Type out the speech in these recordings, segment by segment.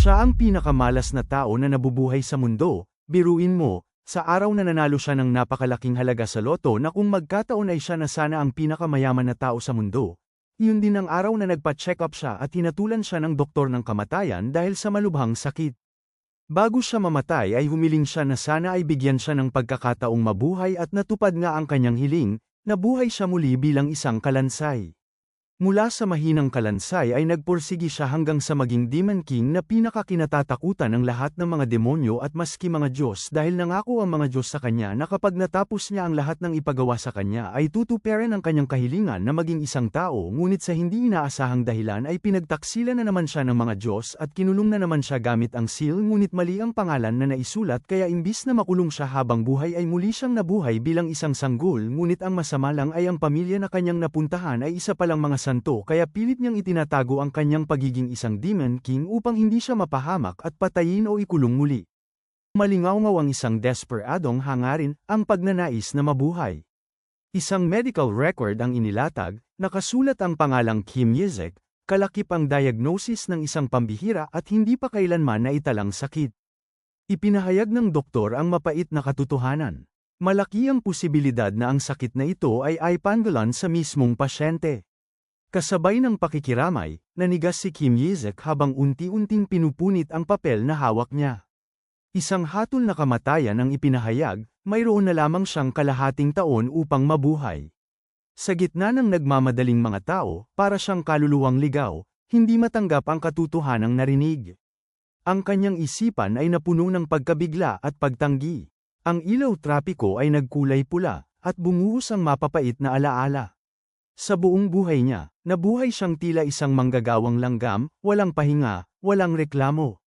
Siya ang pinakamalas na tao na nabubuhay sa mundo. Biruin mo, sa araw na nanalo siya ng napakalaking halaga sa loto na kung magkataon ay siya na sana ang pinakamayaman na tao sa mundo. Yun din ang araw na nagpa-check up siya at hinatulan siya ng doktor ng kamatayan dahil sa malubhang sakit. Bago siya mamatay ay humiling siya na sana ay bigyan siya ng pagkakataong mabuhay at natupad nga ang kanyang hiling, nabuhay siya muli bilang isang kalansay. Mula sa mahinang kalansay ay nagpursigi siya hanggang sa maging Demon King na pinakakinatatakutan ng lahat ng mga demonyo at maski mga Diyos dahil nangako ang mga Diyos sa kanya na kapag natapos niya ang lahat ng ipagawa sa kanya ay tutuparin ang kanyang kahilingan na maging isang tao, ngunit sa hindi inaasahang dahilan ay pinagtaksilan na naman siya ng mga Diyos at kinulong na naman siya gamit ang seal, ngunit mali ang pangalan na naisulat kaya imbis na makulong siya habang buhay ay muli siyang nabuhay bilang isang sanggol, ngunit ang masama lang ay ang pamilya na kanyang napuntahan ay isa palang mga santo kaya pilit niyang itinatago ang kanyang pagiging isang Demon King upang hindi siya mapahamak at patayin o ikulong muli. Malingaw-ngaw ang isang desperadong hangarin, ang pagnanais na mabuhay. Isang medical record ang inilatag, nakasulat ang pangalang Kim Yezek, kalakip ang diagnosis ng isang pambihira at hindi pa kailanman naitalang sakit. Ipinahayag ng doktor ang mapait na katotohanan. Malaki ang posibilidad na ang sakit na ito ay ipanggalan sa mismong pasyente. Kasabay ng pakikiramay, nanigas si Kim Yezek habang unti-unting pinupunit ang papel na hawak niya. Isang hatol na kamatayan ang ipinahayag, mayroon na lamang siyang kalahating taon upang mabuhay. Sa gitna ng nagmamadaling mga tao, para siyang kaluluwang ligaw, hindi matanggap ang katotohanang narinig. Ang kanyang isipan ay napuno ng pagkabigla at pagtanggi. Ang ilaw trapiko ay nagkulay pula, at bumuhos ang mapapait na alaala. Sa buong buhay niya, nabuhay siyang tila isang manggagawang langgam, walang pahinga, walang reklamo.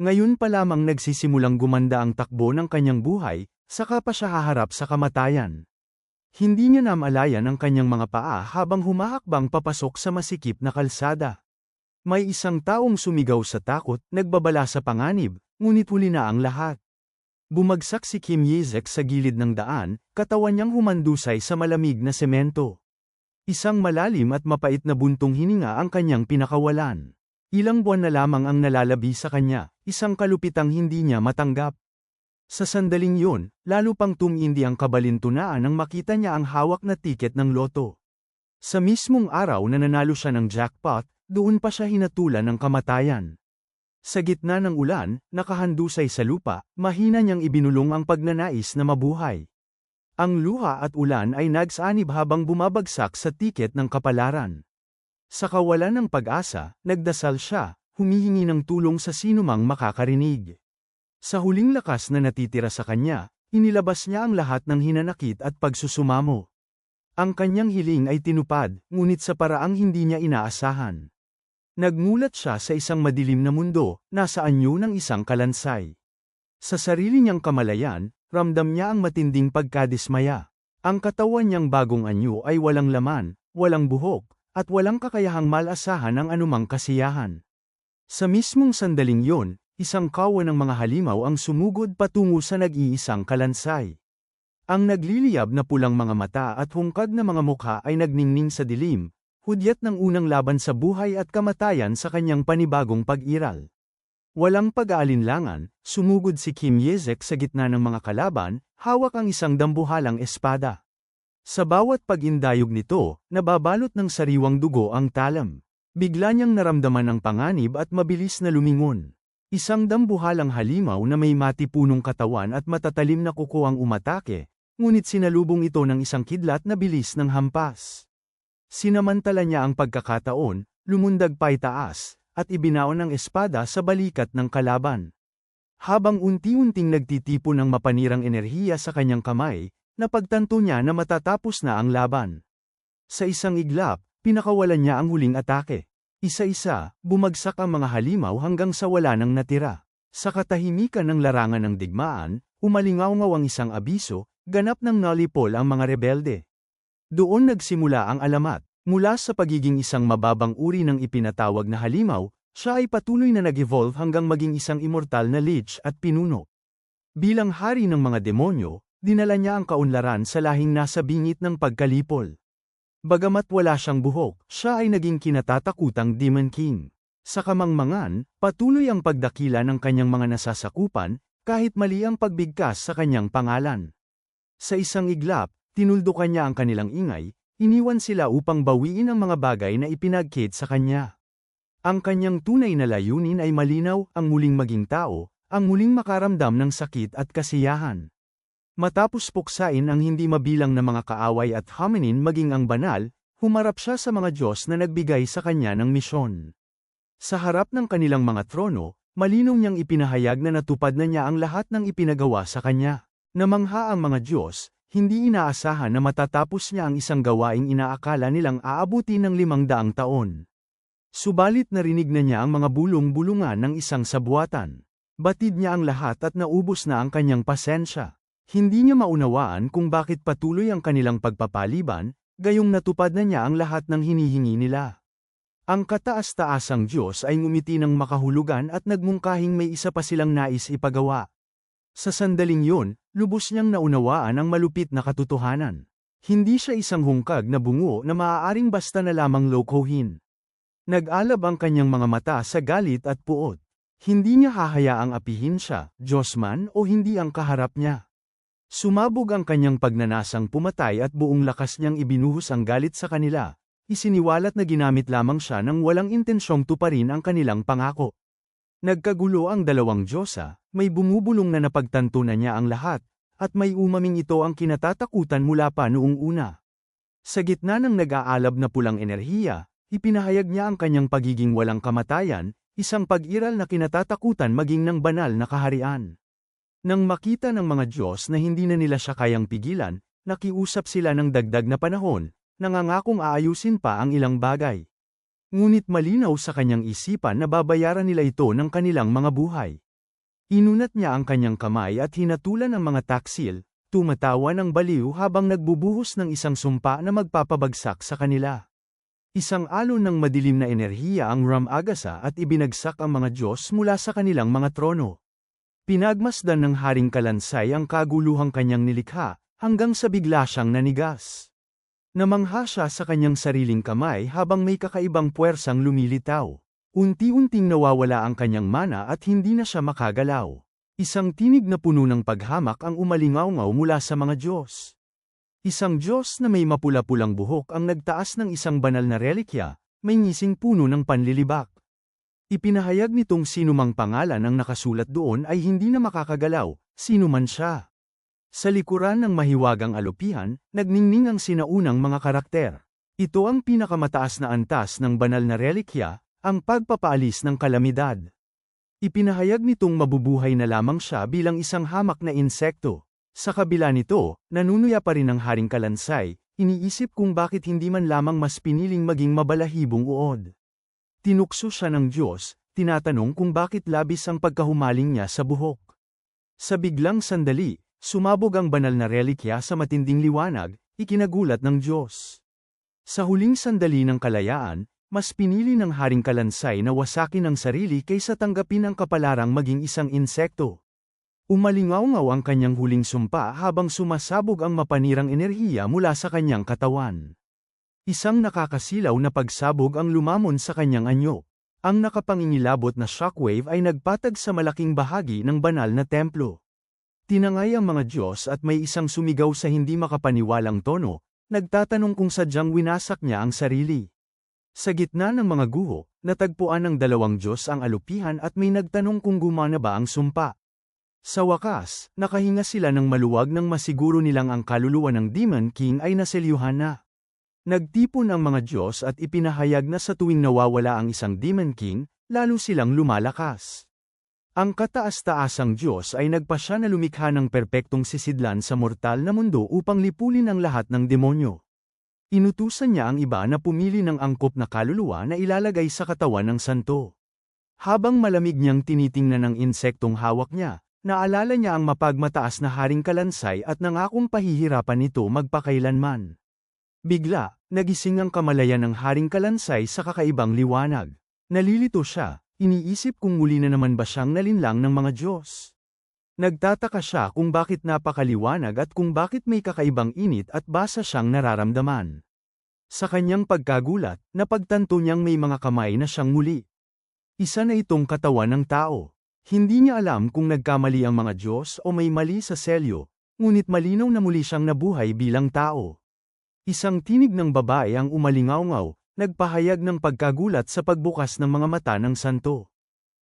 Ngayon pa lamang nagsisimulang gumanda ang takbo ng kanyang buhay, saka pa siya haharap sa kamatayan. Hindi niya namalayan ang kanyang mga paa habang humahakbang papasok sa masikip na kalsada. May isang taong sumigaw sa takot, nagbabala sa panganib, ngunit huli na ang lahat. Bumagsak si Kim Yezek sa gilid ng daan, katawan niyang humandusay sa malamig na semento. Isang malalim at mapait na buntong hininga ang kanyang pinakawalan. Ilang buwan na lamang ang nalalabi sa kanya, isang kalupitang hindi niya matanggap. Sa sandaling yun, lalo pang tumindi ang kabalintunaan nang makita niya ang hawak na tiket ng loto. Sa mismong araw na nanalo siya ng jackpot, doon pa siya hinatulan ng kamatayan. Sa gitna ng ulan, nakahandusay sa lupa, mahina niyang ibinulong ang pagnanais na mabuhay. Ang luha at ulan ay nagsanib habang bumabagsak sa tiket ng kapalaran. Sa kawalan ng pag-asa, nagdasal siya, humihingi ng tulong sa sinumang makakarinig. Sa huling lakas na natitira sa kanya, inilabas niya ang lahat ng hinanakit at pagsusumamo. Ang kanyang hiling ay tinupad, ngunit sa paraang hindi niya inaasahan. Nagmulat siya sa isang madilim na mundo, nasa anyo ng isang kalansay. Sa sarili niyang kamalayan, ramdam niya ang matinding pagkadismaya. Ang katawan niyang bagong anyo ay walang laman, walang buhok, at walang kakayahang malasahan ang anumang kasiyahan. Sa mismong sandaling yon, isang kawan ng mga halimaw ang sumugod patungo sa nag-iisang kalansay. Ang nagliliyab na pulang mga mata at hungkad na mga mukha ay nagningning sa dilim, hudyat ng unang laban sa buhay at kamatayan sa kanyang panibagong pag-iral. Walang pag-aalinlangan, sumugod si Kim Yezek sa gitna ng mga kalaban, hawak ang isang dambuhalang espada. Sa bawat pag-indayog nito, nababalot ng sariwang dugo ang talam. Bigla niyang naramdaman ang panganib at mabilis na lumingon. Isang dambuhalang halimaw na may matipunong katawan at matatalim na kuko ang umatake, ngunit sinalubong ito ng isang kidlat na bilis ng hampas. Sinamantala niya ang pagkakataon, lumundag paitaas, at ibinaon ang espada sa balikat ng kalaban. Habang unti-unting nagtitipon ng mapanirang enerhiya sa kanyang kamay, napagtanto niya na matatapos na ang laban. Sa isang iglap, pinakawalan niya ang huling atake. Isa-isa, bumagsak ang mga halimaw hanggang sa wala nang natira. Sa katahimikan ng larangan ng digmaan, umalingaw-ngaw ang isang abiso, ganap ng nalipol ang mga rebelde. Doon nagsimula ang alamat. Mula sa pagiging isang mababang uri ng ipinatawag na halimaw, siya ay patuloy na nag-evolve hanggang maging isang immortal na lich at pinuno. Bilang hari ng mga demonyo, dinala niya ang kaunlaran sa lahing nasa bingit ng pagkalipol. Bagamat wala siyang buhok, siya ay naging kinatatakutang Demon King. Sa kamangmangan, patuloy ang pagdakila ng kanyang mga nasasakupan, kahit mali ang pagbigkas sa kanyang pangalan. Sa isang iglap, tinuldukan niya ang kanilang ingay, iniwan sila upang bawiin ang mga bagay na ipinagkit sa kanya. Ang kanyang tunay na layunin ay malinaw, ang muling maging tao, ang muling makaramdam ng sakit at kasiyahan. Matapos puksain ang hindi mabilang na mga kaaway at hominin maging ang banal, humarap siya sa mga Diyos na nagbigay sa kanya ng misyon. Sa harap ng kanilang mga trono, malinaw niyang ipinahayag na natupad na niya ang lahat ng ipinagawa sa kanya. Namangha ang mga Diyos, hindi inaasahan na matatapos niya ang isang gawaing inaakala nilang aabuti ng 500 taon. Subalit narinig na niya ang mga bulong-bulungan ng isang sabuatan. Batid niya ang lahat at naubos na ang kanyang pasensya. Hindi niya maunawaan kung bakit patuloy ang kanilang pagpapaliban, gayong natupad na niya ang lahat ng hinihingi nila. Ang kataas-taasang Diyos ay ngumiti ng makahulugan at nagmungkahing may isa pa silang nais ipagawa. Sa sandaling yun, lubos niyang naunawaan ang malupit na katotohanan. Hindi siya isang hungkag na bungo na maaaring basta na lamang lokohin. Nag-alab ang kanyang mga mata sa galit at puot. Hindi niya hahayaang apihin siya, Diyos man o hindi ang kaharap niya. Sumabog ang kanyang pagnanasang pumatay at buong lakas niyang ibinuhos ang galit sa kanila. Isiniwalat na ginamit lamang siya nang walang intensyong tuparin ang kanilang pangako. Nagkagulo ang dalawang Diyosa, may bumubulong na napagtanto na niya ang lahat, at may umaming ito ang kinatatakutan mula pa noong una. Sa gitna ng nag-aalab na pulang enerhiya, ipinahayag niya ang kanyang pagiging walang kamatayan, isang pag-iral na kinatatakutan maging ng banal na kaharian. Nang makita ng mga Diyos na hindi na nila siya kayang pigilan, nakiusap sila ng dagdag na panahon, nangangakong aayusin pa ang ilang bagay. Ngunit malinaw sa kanyang isipan na babayaran nila ito ng kanilang mga buhay. Inunat niya ang kanyang kamay at hinatulan ang mga taksil, tumatawa ng baliw habang nagbubuhos ng isang sumpa na magpapabagsak sa kanila. Isang alon ng madilim na enerhiya ang Ram-agasa at ibinagsak ang mga Diyos mula sa kanilang mga trono. Pinagmasdan ng Haring Kalansay ang kaguluhang kanyang nilikha, hanggang sa bigla siyang nanigas. Namangha siya sa kanyang sariling kamay habang may kakaibang puwersang lumilitaw. Unti-unting nawawala ang kanyang mana at hindi na siya makagalaw. Isang tinig na puno ng paghamak ang umalingaw-ngaw mula sa mga Diyos. Isang Diyos na may mapula-pulang buhok ang nagtaas ng isang banal na relikya, may ngising puno ng panlilibak. Ipinahayag nitong sinumang pangalan ang nakasulat doon ay hindi na makakagalaw, sino man siya. Sa likuran ng mahiwagang alupihan, nagningning ang sinaunang mga karakter. Ito ang pinakamataas na antas ng banal na relikya, ang pagpapaalis ng kalamidad. Ipinahayag nitong mabubuhay na lamang siya bilang isang hamak na insekto. Sa kabila nito, nanunuya pa rin ang Haring Kalansay, iniisip kung bakit hindi man lamang mas piniling maging mabalahibong uod. Tinukso siya ng Diyos, tinatanong kung bakit labis ang pagkahumaling niya sa buhok. Sa biglang sandali, sumabog ang banal na relikya sa matinding liwanag, ikinagulat ng Diyos. Sa huling sandali ng kalayaan, mas pinili ng Haring Kalansay na wasakin ang sarili kaysa tanggapin ang kapalarang maging isang insekto. Umalingaw-ngaw ang kanyang huling sumpa habang sumasabog ang mapanirang enerhiya mula sa kanyang katawan. Isang nakakasilaw na pagsabog ang lumamon sa kanyang anyo. Ang nakapangingilabot na shockwave ay nagpatag sa malaking bahagi ng banal na templo. Tinangay ang mga Diyos at may isang sumigaw sa hindi makapaniwalang tono, nagtatanong kung sadyang winasak niya ang sarili. Sa gitna ng mga guho, natagpuan ng dalawang Diyos ang alupihan at may nagtanong kung gumana ba ang sumpa. Sa wakas, nakahinga sila ng maluwag nang masiguro nilang ang kaluluwa ng Demon King ay naselyuhan na. Nagtipon ang mga Diyos at ipinahayag na sa tuwing nawawala ang isang Demon King, lalo silang lumalakas. Ang kataas-taasang Diyos ay nagpasya na lumikha ng perpektong sisidlan sa mortal na mundo upang lipulin ang lahat ng demonyo. Inutusan niya ang iba na pumili ng angkop na kaluluwa na ilalagay sa katawan ng santo. Habang malamig niyang tinitingnan ang insektong hawak niya, naalala niya ang mapagmataas na Haring Kalansay at nangakong pahihirapan ito magpakailanman. Bigla, nagising ang kamalayan ng Haring Kalansay sa kakaibang liwanag. Nalilito siya, iniisip kung muli na naman ba siyang nalinlang ng mga Diyos. Nagtataka siya kung bakit napakaliwanag at kung bakit may kakaibang init at basa siyang nararamdaman. Sa kanyang pagkagulat, napagtanto niyang may mga kamay na siyang muli. Isa na itong katawan ng tao. Hindi niya alam kung nagkamali ang mga Diyos o may mali sa selyo, ngunit malinaw na muli siyang nabuhay bilang tao. Isang tinig ng babae ang umalingaw-ngaw, nagpahayag ng pagkagulat sa pagbukas ng mga mata ng santo.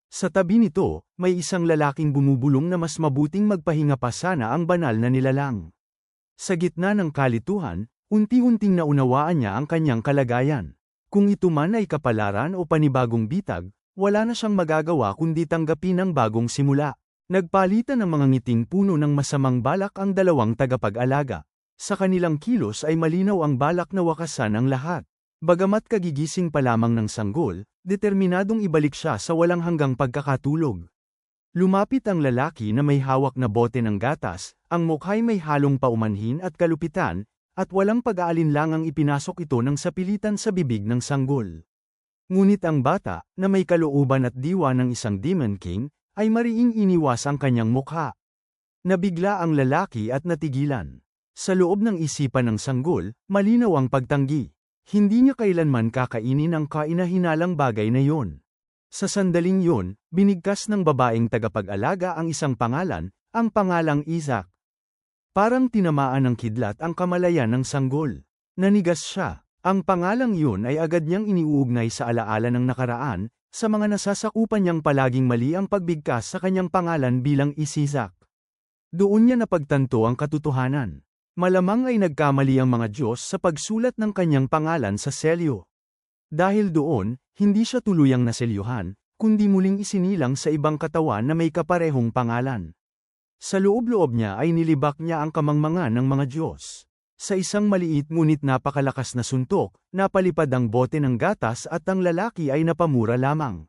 Sa tabi nito, may isang lalaking bumubulong na mas mabuting magpahinga pa sana ang banal na nilalang. Sa gitna ng kalituhan, unti-unting naunawaan niya ang kanyang kalagayan. Kung ito man ay kapalaran o panibagong bitag, wala na siyang magagawa kundi tanggapin ang bagong simula. Nagpalitan ng mga ngiting puno ng masamang balak ang dalawang tagapag-alaga. Sa kanilang kilos ay malinaw ang balak na wakasan ang lahat. Bagamat kagigising pa lamang ng sanggol, determinadong ibalik siya sa walang hanggang pagkakatulog. Lumapit ang lalaki na may hawak na bote ng gatas, ang mukha'y may halong paumanhin at kalupitan, at walang pag-aalinlangang ipinasok ito ng sapilitan sa bibig ng sanggol. Ngunit ang bata, na may kalooban at diwa ng isang Demon King, ay mariing iniwas ang kanyang mukha. Nabigla ang lalaki at natigilan. Sa loob ng isipan ng sanggol, malinaw ang pagtanggi. Hindi niya kailanman kakainin ang kainahinalang bagay na yon. Sa sandaling yon, binigkas ng babaeng tagapag-alaga ang isang pangalan, ang pangalang Isaac. Parang tinamaan ng kidlat ang kamalayan ng sanggol. Nanigas siya. Ang pangalang yun ay agad niyang iniuugnay sa alaala ng nakaraan, sa mga nasasakupan niyang palaging mali ang pagbigkas sa kanyang pangalan bilang Isaac. Doon niya napagtanto ang katotohanan. Malamang ay nagkamali ang mga Diyos sa pagsulat ng kanyang pangalan sa selyo. Dahil doon, hindi siya tuluyang naselyuhan, kundi muling isinilang sa ibang katawan na may kaparehong pangalan. Sa loob-loob niya ay nilibak niya ang kamangmangan ng mga Diyos. Sa isang maliit ngunit napakalakas na suntok, napalipad ang bote ng gatas at ang lalaki ay napamura lamang.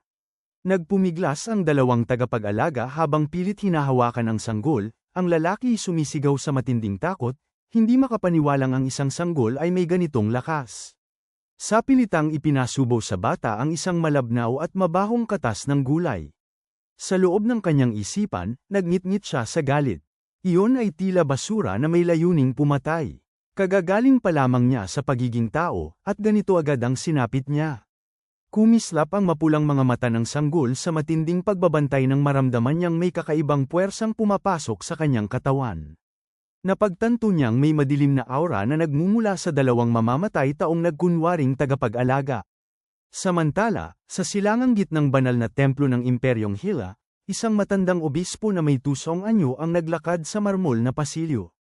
Nagpumiglas ang dalawang tagapag-alaga habang pilit hinahawakan ang sanggol, ang lalaki sumisigaw sa matinding takot, hindi makapaniwalang ang isang sanggol ay may ganitong lakas. Sa pilitang ipinasubo sa bata ang isang malabnaw at mabahong katas ng gulay. Sa loob ng kanyang isipan, nagngit-ngit siya sa galit. Iyon ay tila basura na may layuning pumatay. Kagagaling pa lamang niya sa pagiging tao, at ganito agad ang sinapit niya. Kumislap ang mapulang mga mata ng sanggol sa matinding pagbabantay nang maramdaman niyang may kakaibang puwersang pumapasok sa kanyang katawan. Napagtanto niyang may madilim na aura na nagmumula sa dalawang mamamatay taong nagkunwaring tagapag-alaga. Samantala, sa silangang gitnang banal na templo ng Imperyong Hila, isang matandang obispo na may tusong anyo ang naglakad sa marmol na pasilyo.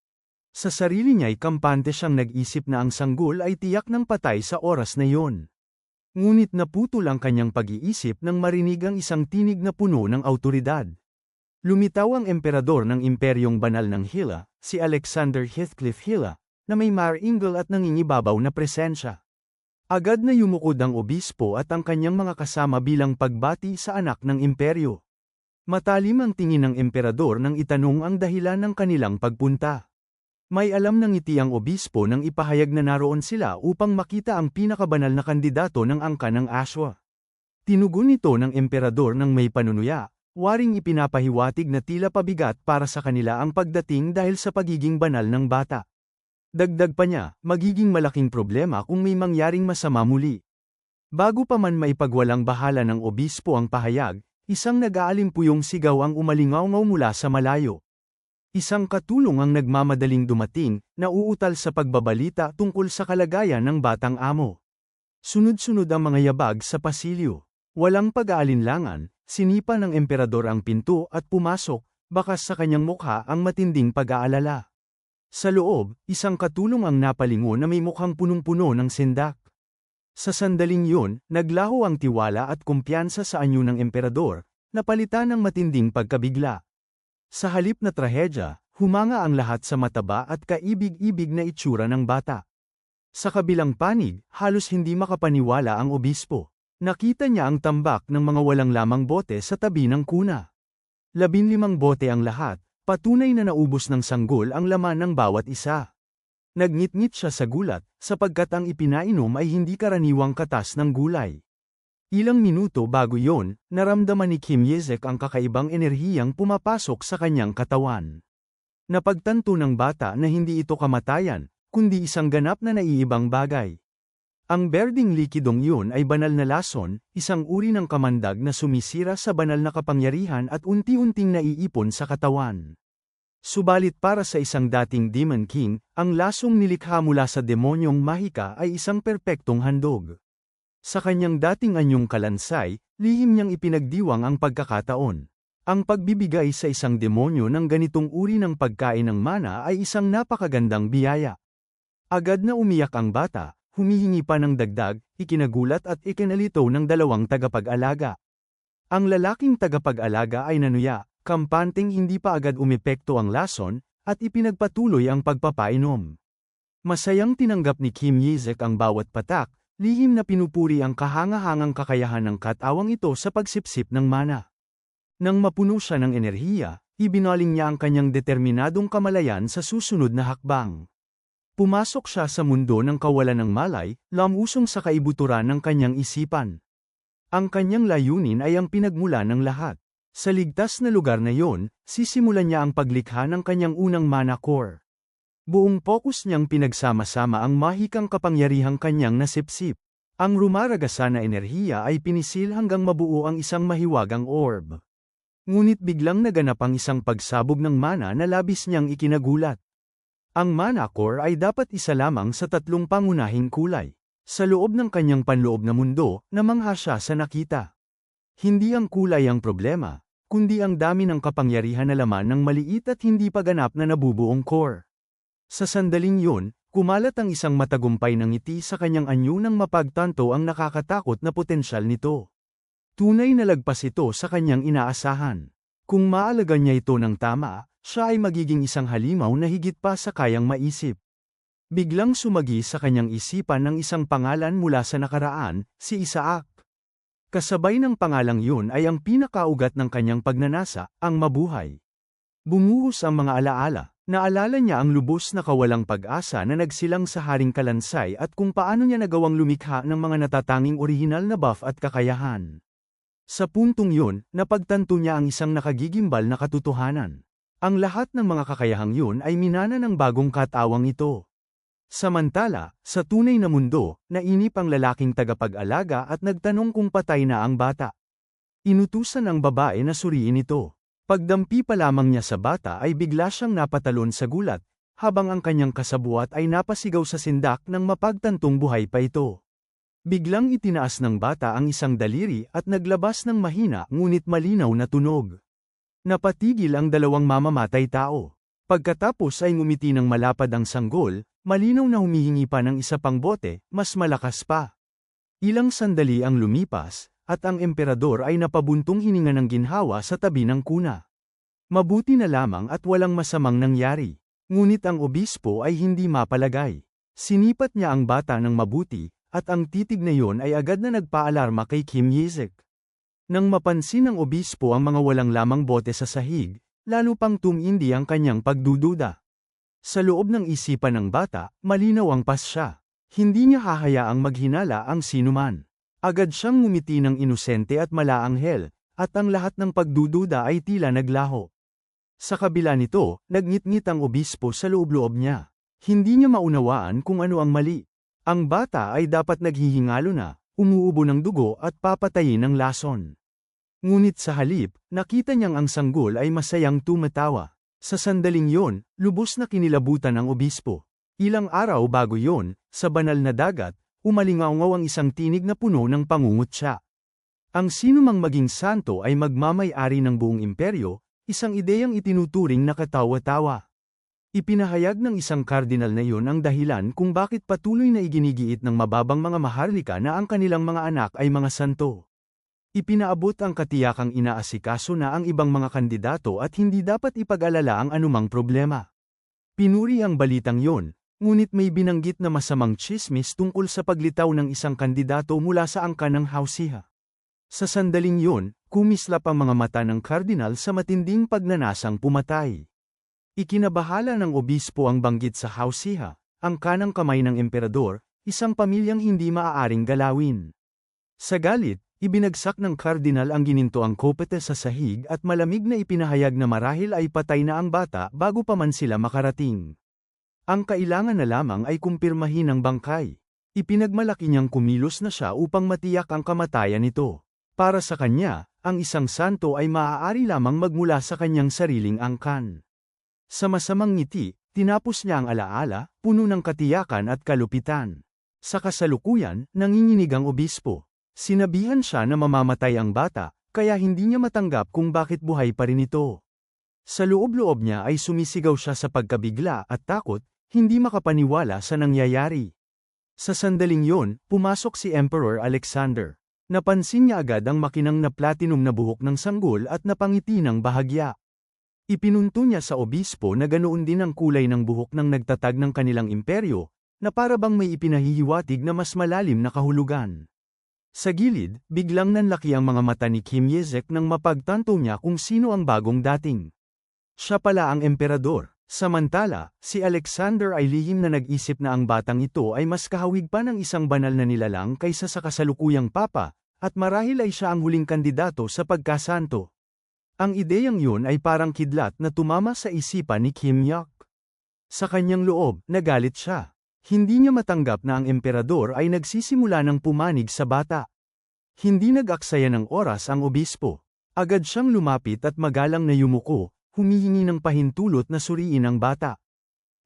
Sa sarili niya'y kampante siyang nag-isip na ang sanggol ay tiyak ng patay sa oras na iyon. Ngunit naputol ang kanyang pag-iisip nang marinig ang isang tinig na puno ng awtoridad. Lumitaw ang emperador ng Imperyong Banal ng Hila, si Alexander Heathcliff Hila, na may maringal at nangingibabaw na presensya. Agad na yumukod ang obispo at ang kanyang mga kasama bilang pagbati sa anak ng imperyo. Matalim ang tingin ng emperador nang itanong ang dahilan ng kanilang pagpunta. May alam ng ngiti ang obispo nang ipahayag na naroon sila upang makita ang pinakabanal na kandidato ng angka ng Ashwa. Tinugon ito ng emperador ng may panunuya, waring ipinapahiwatig na tila pabigat para sa kanila ang pagdating dahil sa pagiging banal ng bata. Dagdag pa niya, magiging malaking problema kung may mangyaring masama muli. Bago pa man maipagwalang bahala ng obispo ang pahayag, isang nag-aalimpuyong sigaw ang umalingaw-ngaw mula sa malayo. Isang katulong ang nagmamadaling dumating, nauutal sa pagbabalita tungkol sa kalagayan ng batang amo. Sunod-sunod ang mga yabag sa pasilyo. Walang pag-aalinlangan, sinipa ng emperador ang pinto at pumasok, bakas sa kanyang mukha ang matinding pag-aalala. Sa loob, isang katulong ang napalingon na may mukhang punong-puno ng sindak. Sa sandaling yun, naglaho ang tiwala at kumpiyansa sa anyo ng emperador, napalitan ng matinding pagkabigla. Sa halip na trahedya, humanga ang lahat sa mataba at kaibig-ibig na itsura ng bata. Sa kabilang panig, halos hindi makapaniwala ang obispo. Nakita niya ang tambak ng mga walang lamang bote sa tabi ng kuna. 15 bote ang lahat, patunay na naubos ng sanggol ang laman ng bawat isa. Nagngit-ngit siya sa gulat, sapagkat ang ipinainom ay hindi karaniwang katas ng gulay. Ilang minuto bago yon, naramdaman ni Kim Yezek ang kakaibang enerhiyang pumapasok sa kanyang katawan. Napagtanto ng bata na hindi ito kamatayan, kundi isang ganap na naiibang bagay. Ang berdeng likidong yun ay banal na lason, isang uri ng kamandag na sumisira sa banal na kapangyarihan at unti-unting naiipon sa katawan. Subalit para sa isang dating Demon King, ang lasong nilikha mula sa demonyong mahika ay isang perpektong handog. Sa kanyang dating anyong kalansay, lihim niyang ipinagdiwang ang pagkakataon. Ang pagbibigay sa isang demonyo ng ganitong uri ng pagkain ng mana ay isang napakagandang biyaya. Agad na umiyak ang bata, humihingi pa ng dagdag, ikinagulat at ikinalito ng dalawang tagapag-alaga. Ang lalaking tagapag-alaga ay nanuya, kampanteng hindi pa agad umepekto ang lason, at ipinagpatuloy ang pagpapainom. Masayang tinanggap ni Kim Yizek ang bawat patak, lihim na pinupuri ang kahangahangang kakayahan ng katawang ito sa pagsipsip ng mana. Nang mapuno siya ng enerhiya, ibinaling niya ang kanyang determinadong kamalayan sa susunod na hakbang. Pumasok siya sa mundo ng kawalan ng malay, lamusong sa kaibuturan ng kanyang isipan. Ang kanyang layunin ay ang pinagmula ng lahat. Sa ligtas na lugar na yon, sisimulan niya ang paglikha ng kanyang unang mana core. Buong focus niyang pinagsama-sama ang mahikang kapangyarihang kanyang nasipsip. Ang rumaragasa na enerhiya ay pinisil hanggang mabuo ang isang mahiwagang orb. Ngunit biglang naganap ang isang pagsabog ng mana na labis niyang ikinagulat. Ang mana core ay dapat isa lamang sa tatlong pangunahing kulay. Sa loob ng kanyang panloob na mundo, namangha siya sa nakita. Hindi ang kulay ang problema, kundi ang dami ng kapangyarihan na laman ng maliit at hindi pa ganap na nabubuong core. Sa sandaling yun, kumalat ang isang matagumpay ng ngiti sa kanyang anyo nang mapagtanto ang nakakatakot na potensyal nito. Tunay na lagpas ito sa kanyang inaasahan. Kung maalagan niya ito ng tama, siya ay magiging isang halimaw na higit pa sa kayang maisip. Biglang sumagi sa kanyang isipan ng isang pangalan mula sa nakaraan, si Isaac. Kasabay ng pangalang yun ay ang pinakaugat ng kanyang pagnanasa, ang mabuhay. Bumuhos ang mga alaala, naalala niya ang lubos na kawalang pag-asa na nagsilang sa Haring Kalansay at kung paano niya nagawang lumikha ng mga natatanging orihinal na buff at kakayahan. Sa puntong yun, napagtanto niya ang isang nakagigimbal na katotohanan. Ang lahat ng mga kakayahang yun ay minana ng bagong katawang ito. Samantala, sa tunay na mundo, nainip ang lalaking tagapag-alaga at nagtanong kung patay na ang bata. Inutusan ang babae na suriin ito. Pagdampi pa lamang niya sa bata ay bigla siyang napatalon sa gulat, habang ang kanyang kasabuat ay napasigaw sa sindak ng mapagtantong buhay pa ito. Biglang itinaas ng bata ang isang daliri at naglabas ng mahina ngunit malinaw na tunog. Napatigil ang dalawang mamamatay tao. Pagkatapos ay ngumiti ng malapad ang sanggol, malinaw na humihingi pa ng isa pang bote, mas malakas pa. Ilang sandali ang lumipas, at ang emperador ay napabuntong hininga ng ginhawa sa tabi ng kuna. Mabuti na lamang at walang masamang nangyari. Ngunit ang obispo ay hindi mapalagay. Sinipat niya ang bata ng mabuti, at ang titig na yon ay agad na nagpaalarma kay Kim Yizek. Nang mapansin ng obispo ang mga walang lamang bote sa sahig, lalo pang tumindi ang kanyang pagdududa. Sa loob ng isipan ng bata, malinaw ang pasya. Hindi niya hahayaang maghinala ang sinuman. Agad siyang ngumiti ng inosente at malaanghel, at ang lahat ng pagdududa ay tila naglaho. Sa kabila nito, nagngit-ngit ang obispo sa loob-loob niya. Hindi niya maunawaan kung ano ang mali. Ang bata ay dapat naghihingalo na, umuubo ng dugo at papatayin ng lason. Ngunit sa halip, nakita niyang ang sanggol ay masayang tumatawa. Sa sandaling yon, lubos na kinilabutan ang obispo. Ilang araw bago yon, sa banal na dagat, umalingaungaw ang isang tinig na puno ng pangungutya. Ang sinumang maging santo ay magmamay-ari ng buong imperyo, isang ideyang itinuturing na katawa-tawa. Ipinahayag ng isang kardinal na iyon ang dahilan kung bakit patuloy na iginigiit ng mababang mga maharlika na ang kanilang mga anak ay mga santo. Ipinaabot ang katiyakang inaasikaso na ang ibang mga kandidato at hindi dapat ipag-alala ang anumang problema. Pinuri ang balitang yon, ngunit may binanggit na masamang tsismis tungkol sa paglitaw ng isang kandidato mula sa angka ng Hausiha. Sa sandaling yon, kumislap ang mga mata ng kardinal sa matinding pagnanasang pumatay. Ikinabahala ng obispo ang banggit sa Hausiha, ang kanang kamay ng emperador, isang pamilyang hindi maaaring galawin. Sa galit, ibinagsak ng kardinal ang ginintoang kopete sa sahig at malamig na ipinahayag na marahil ay patay na ang bata bago pa man sila makarating. Ang kailangan na lamang ay kumpirmahin ang bangkay. Ipinagmalaki niyang kumilos na siya upang matiyak ang kamatayan nito. Para sa kanya, ang isang santo ay maaari lamang magmula sa kanyang sariling angkan. Sa masamang ngiti, tinapos niya ang alaala, puno ng katiyakan at kalupitan. Sa kasalukuyan, nanginginig ang obispo. Sinabihan siya na mamamatay ang bata, kaya hindi niya matanggap kung bakit buhay pa rin ito. Sa loob-loob niya ay sumisigaw siya sa pagkabigla at takot, hindi makapaniwala sa nangyayari. Sa sandaling yon, pumasok si Emperor Alexander. Napansin niya agad ang makinang na platinum na buhok ng sanggol at napangiti ng bahagya. Ipinunto niya sa obispo na ganoon din ang kulay ng buhok ng nagtatag ng kanilang imperyo, na para bang may ipinahihiwatig na mas malalim na kahulugan. Sa gilid, biglang nanlaki ang mga mata ni Kim Yezek nang mapagtanto niya kung sino ang bagong dating. Siya pala ang emperador. Samantala, si Alexander ay lihim na nag-isip na ang batang ito ay mas kahawig pa ng isang banal na nilalang kaysa sa kasalukuyang papa, at marahil ay siya ang huling kandidato sa pagkasanto. Ang ideyang yun ay parang kidlat na tumama sa isipan ni Kim Yok. Sa kanyang loob, nagalit siya. Hindi niya matanggap na ang emperador ay nagsisimula ng pumanig sa bata. Hindi nag-aksaya ng oras ang obispo. Agad siyang lumapit at magalang na yumuko, humihingi ng pahintulot na suriin ang bata.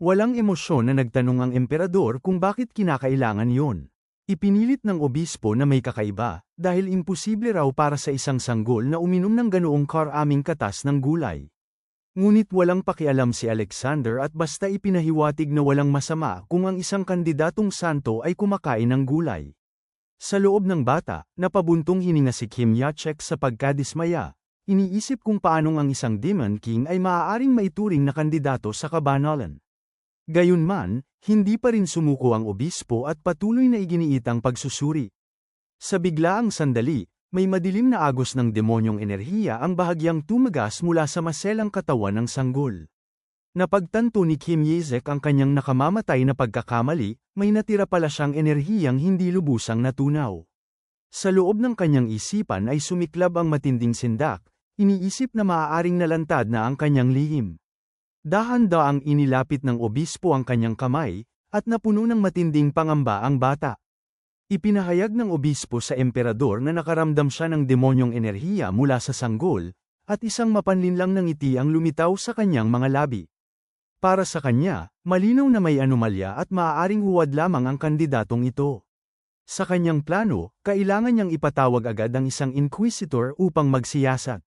Walang emosyon na nagtanong ang emperador kung bakit kinakailangan yon. Ipinilit ng obispo na may kakaiba, dahil imposible raw para sa isang sanggol na uminom ng ganoong karaming katas ng gulay. Ngunit walang pakialam si Alexander at basta ipinahiwatig na walang masama kung ang isang kandidatong santo ay kumakain ng gulay. Sa loob ng bata, napabuntong hininga si Kim Yachek sa pagkadismaya. Iniisip kung paanong ang isang Demon King ay maaaring maituring na kandidato sa kabanalan. Gayunman, hindi pa rin sumuko ang obispo at patuloy na iginiit ang pagsusuri. Sa biglaang sandali, may madilim na agos ng demonyong enerhiya ang bahagyang tumagas mula sa maselang katawan ng sanggol. Napagtanto ni Kim Yezek ang kanyang nakamamatay na pagkakamali, may natira pala siyang enerhiyang hindi lubusang natunaw. Sa loob ng kanyang isipan ay sumiklab ang matinding sindak. Iniisip na maaaring nalantad na ang kanyang lihim. Dahan-daang inilapit ng obispo ang kanyang kamay, at napuno ng matinding pangamba ang bata. Ipinahayag ng obispo sa emperador na nakaramdam siya ng demonyong enerhiya mula sa sanggol, at isang mapanlinlang na ngiti ang lumitaw sa kanyang mga labi. Para sa kanya, malinaw na may anomalya at maaaring huwad lamang ang kandidatong ito. Sa kanyang plano, kailangan niyang ipatawag agad ang isang inquisitor upang magsiyasat.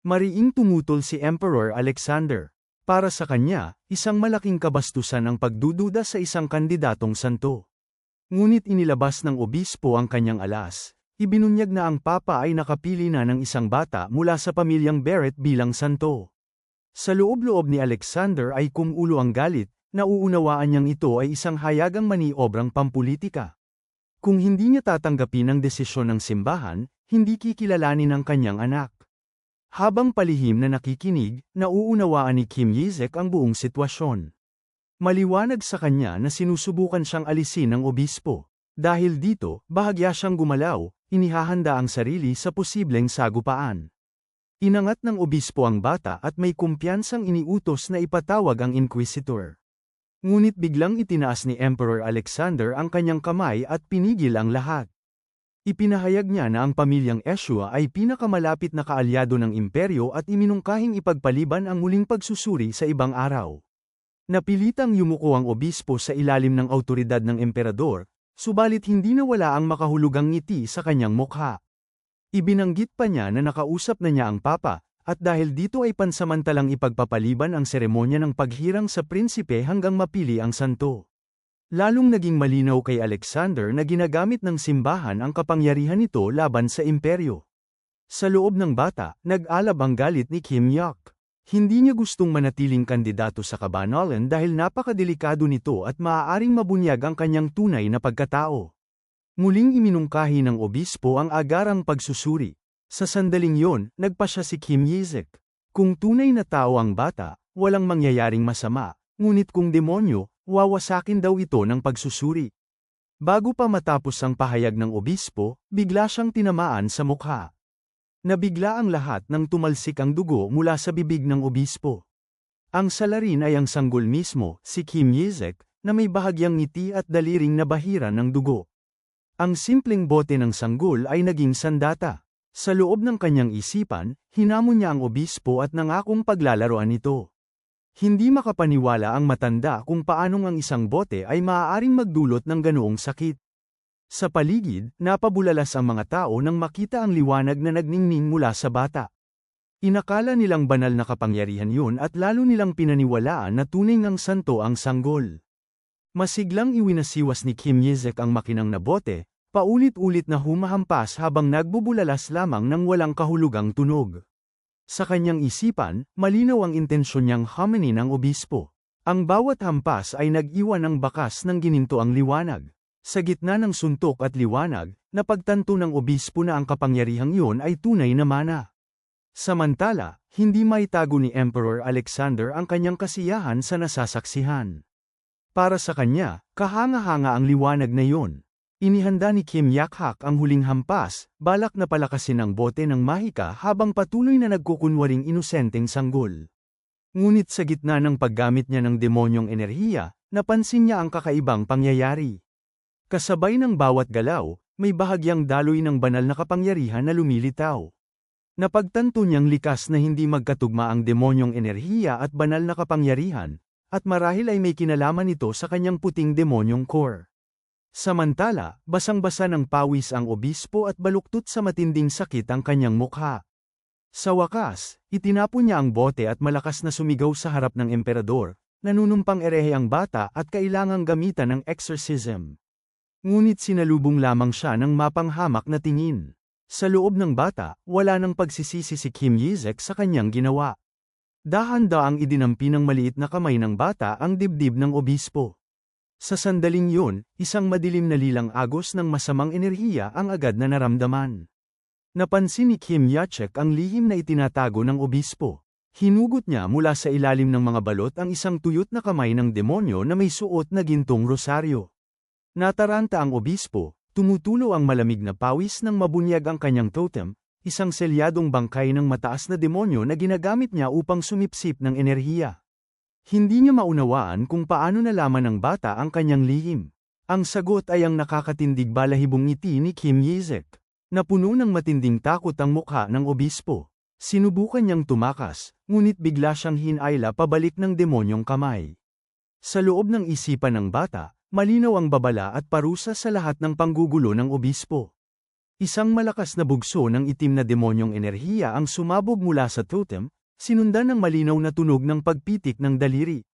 Mariing tumutol si Emperor Alexander. Para sa kanya, isang malaking kabastusan ang pagdududa sa isang kandidatong santo. Ngunit inilabas ng obispo ang kanyang alas. Ibinunyag na ang papa ay nakapili na ng isang bata mula sa pamilyang Beret bilang santo. Sa loob-loob ni Alexander ay kumulo ang galit, nauunawaan niyang ito ay isang hayagang maniobrang pampulitika. Kung hindi niya tatanggapin ang desisyon ng simbahan, hindi kikilalanin ang kanyang anak. Habang palihim na nakikinig, nauunawaan ni Kim Yezek ang buong sitwasyon. Maliwanag sa kanya na sinusubukan siyang alisin ng obispo. Dahil dito, bahagya siyang gumalaw, inihahanda ang sarili sa posibleng sagupaan. Inangat ng obispo ang bata at may kumpiyansang iniutos na ipatawag ang inquisitor. Ngunit biglang itinaas ni Emperor Alexander ang kanyang kamay at pinigil ang lahat. Ipinahayag niya na ang pamilyang Eshua ay pinakamalapit na kaalyado ng imperyo at iminungkahing ipagpaliban ang muling pagsusuri sa ibang araw. Napilitang yumuko ang obispo sa ilalim ng awtoridad ng emperador, subalit hindi nawala ang makahulugang ngiti sa kanyang mukha. Ibinanggit pa niya na nakausap na niya ang papa, at dahil dito ay pansamantalang ipagpapaliban ang seremonya ng paghirang sa prinsipe hanggang mapili ang santo. Lalong naging malinaw kay Alexander na ginagamit ng simbahan ang kapangyarihan nito laban sa imperyo. Sa loob ng bata, nag-alab ang galit ni Kim Yok. Hindi niya gustong manatiling kandidato sa kabanalan dahil napakadelikado nito at maaaring mabunyag ang kanyang tunay na pagkatao. Muling iminungkahi ng obispo ang agarang pagsusuri. Sa sandaling yon, nagpa siya si Kim Yezek. Kung tunay na tao ang bata, walang mangyayaring masama, ngunit kung demonyo, wawasakin daw ito ng pagsusuri. Bago pa matapos ang pahayag ng obispo, bigla siyang tinamaan sa mukha. Nabigla ang lahat nang tumalsik ang dugo mula sa bibig ng obispo. Ang salarin ay ang sanggol mismo, si Kim Yezek, na may bahagyang ngiti at daliring nabahiran ng dugo. Ang simpleng bote ng sanggol ay naging sandata. Sa loob ng kanyang isipan, hinamon niya ang obispo at nangakong paglalaroan ito. Hindi makapaniwala ang matanda kung paanong ang isang bote ay maaaring magdulot ng ganoong sakit. Sa paligid, napabulalas ang mga tao nang makita ang liwanag na nagningning mula sa bata. Inakala nilang banal na kapangyarihan yun at lalo nilang pinaniwalaan na tunay ngang santo ang sanggol. Masiglang iwinasiwas ni Kim Yizek ang makinang na bote, paulit-ulit na humahampas habang nagbubulalas lamang ng walang kahulugang tunog. Sa kanyang isipan, malinaw ang intensyon niyang haminin ang obispo. Ang bawat hampas ay nag-iwan ng bakas ng gininto ang liwanag. Sa gitna ng suntok at liwanag, napagtanto ng obispo na ang kapangyarihang yun ay tunay na mana. Samantala, hindi maitago ni Emperor Alexander ang kanyang kasiyahan sa nasasaksihan. Para sa kanya, kahanga-hanga ang liwanag na iyon. Inihanda ni Kim Yakhak ang huling hampas, balak na palakasin ang bote ng mahika habang patuloy na nagkukunwaring inosenteng sanggol. Ngunit sa gitna ng paggamit niya ng demonyong enerhiya, napansin niya ang kakaibang pangyayari. Kasabay ng bawat galaw, may bahagyang daloy ng banal na kapangyarihan na lumilitaw. Napagtanto niyang likas na hindi magkatugma ang demonyong enerhiya at banal na kapangyarihan, at marahil ay may kinalaman ito sa kanyang puting demonyong core. Samantala, basang-basa ng pawis ang obispo at baluktot sa matinding sakit ang kanyang mukha. Sa wakas, itinapon niya ang bote at malakas na sumigaw sa harap ng emperador, nanunumpang erehe ang bata at kailangang gamitan ng exorcism. Ngunit sinalubong lamang siya ng mapanghamak na tingin. Sa loob ng bata, wala nang pagsisisi si Kim Yizek sa kanyang ginawa. Dahan-daang idinampi ng maliit na kamay ng bata ang dibdib ng obispo. Sa sandaling yun, isang madilim na lilang agos ng masamang enerhiya ang agad na naramdaman. Napansin ni Kim Yachek ang lihim na itinatago ng obispo. Hinugot niya mula sa ilalim ng mga balot ang isang tuyot na kamay ng demonyo na may suot na gintong rosaryo. Nataranta ang obispo, tumutulo ang malamig na pawis nang mabunyag ang kanyang totem, isang selyadong bangkay ng mataas na demonyo na ginagamit niya upang sumipsip ng enerhiya. Hindi niya maunawaan kung paano nalaman ng bata ang kanyang lihim. Ang sagot ay ang nakakatindig balahibong ngiti ni Kim Yizek. Napuno ng matinding takot ang mukha ng obispo. Sinubukan niyang tumakas, ngunit bigla siyang hinayla pabalik ng demonyong kamay. Sa loob ng isipan ng bata, malinaw ang babala at parusa sa lahat ng panggugulo ng obispo. Isang malakas na bugso ng itim na demonyong enerhiya ang sumabog mula sa totem, sinundan ng malinaw na tunog ng pagpitik ng daliri.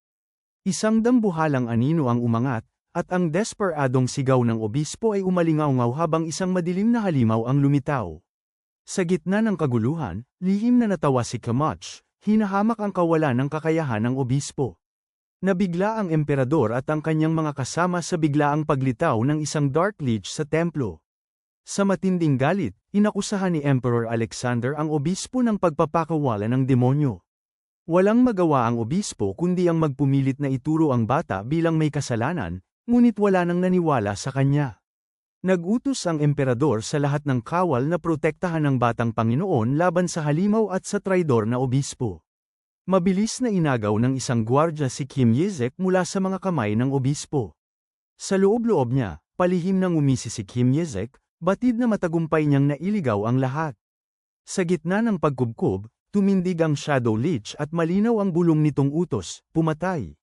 Isang dambuhalang anino ang umangat, at ang desperadong sigaw ng obispo ay umalingaw-ngaw habang isang madilim na halimaw ang lumitaw. Sa gitna ng kaguluhan, lihim na natawa si Kamach, hinahamak ang kawalan ng kakayahan ng obispo. Nabigla ang emperador at ang kanyang mga kasama sa biglaang paglitaw ng isang dark lich sa templo. Sa matinding galit, inakusahan ni Emperor Alexander ang obispo ng pagpapakawala ng demonyo. Walang magawa ang obispo kundi ang magpumilit na ituro ang bata bilang may kasalanan, ngunit wala nang naniwala sa kanya. Nag-utos ang emperador sa lahat ng kawal na protektahan ang batang Panginoon laban sa halimaw at sa traidor na obispo. Mabilis na inagaw ng isang gwardya si Kim Yizek mula sa mga kamay ng obispo. Sa loob-loob niya, palihim nang umisi si Kim Yizek, batid na matagumpay niyang nailigaw ang lahat. Sa gitna ng pagkubkob, tumindig ang Shadow Lich at malinaw ang bulong nitong utos, pumatay.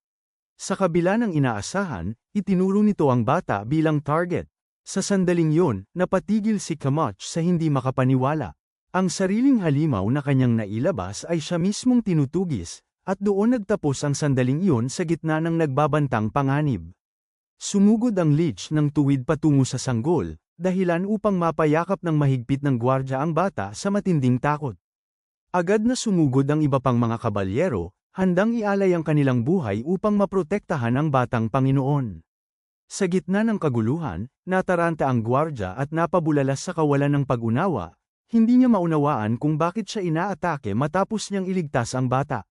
Sa kabila ng inaasahan, itinuro nito ang bata bilang target. Sa sandaling yun, napatigil si Kamach sa hindi makapaniwala. Ang sariling halimaw na kanyang nailabas ay siya mismong tinutugis, at doon nagtapos ang sandaling iyon sa gitna ng nagbabantang panganib. Sumugod ang Lich ng tuwid patungo sa sanggol, dahilan upang mapayakap ng mahigpit ng gwardya ang bata sa matinding takot. Agad na sumugod ang iba pang mga kabalyero, handang ialay ang kanilang buhay upang maprotektahan ang batang Panginoon. Sa gitna ng kaguluhan, nataranta ang gwardya at napabulalas sa kawalan ng pag-unawa, hindi niya maunawaan kung bakit siya inaatake matapos niyang iligtas ang bata.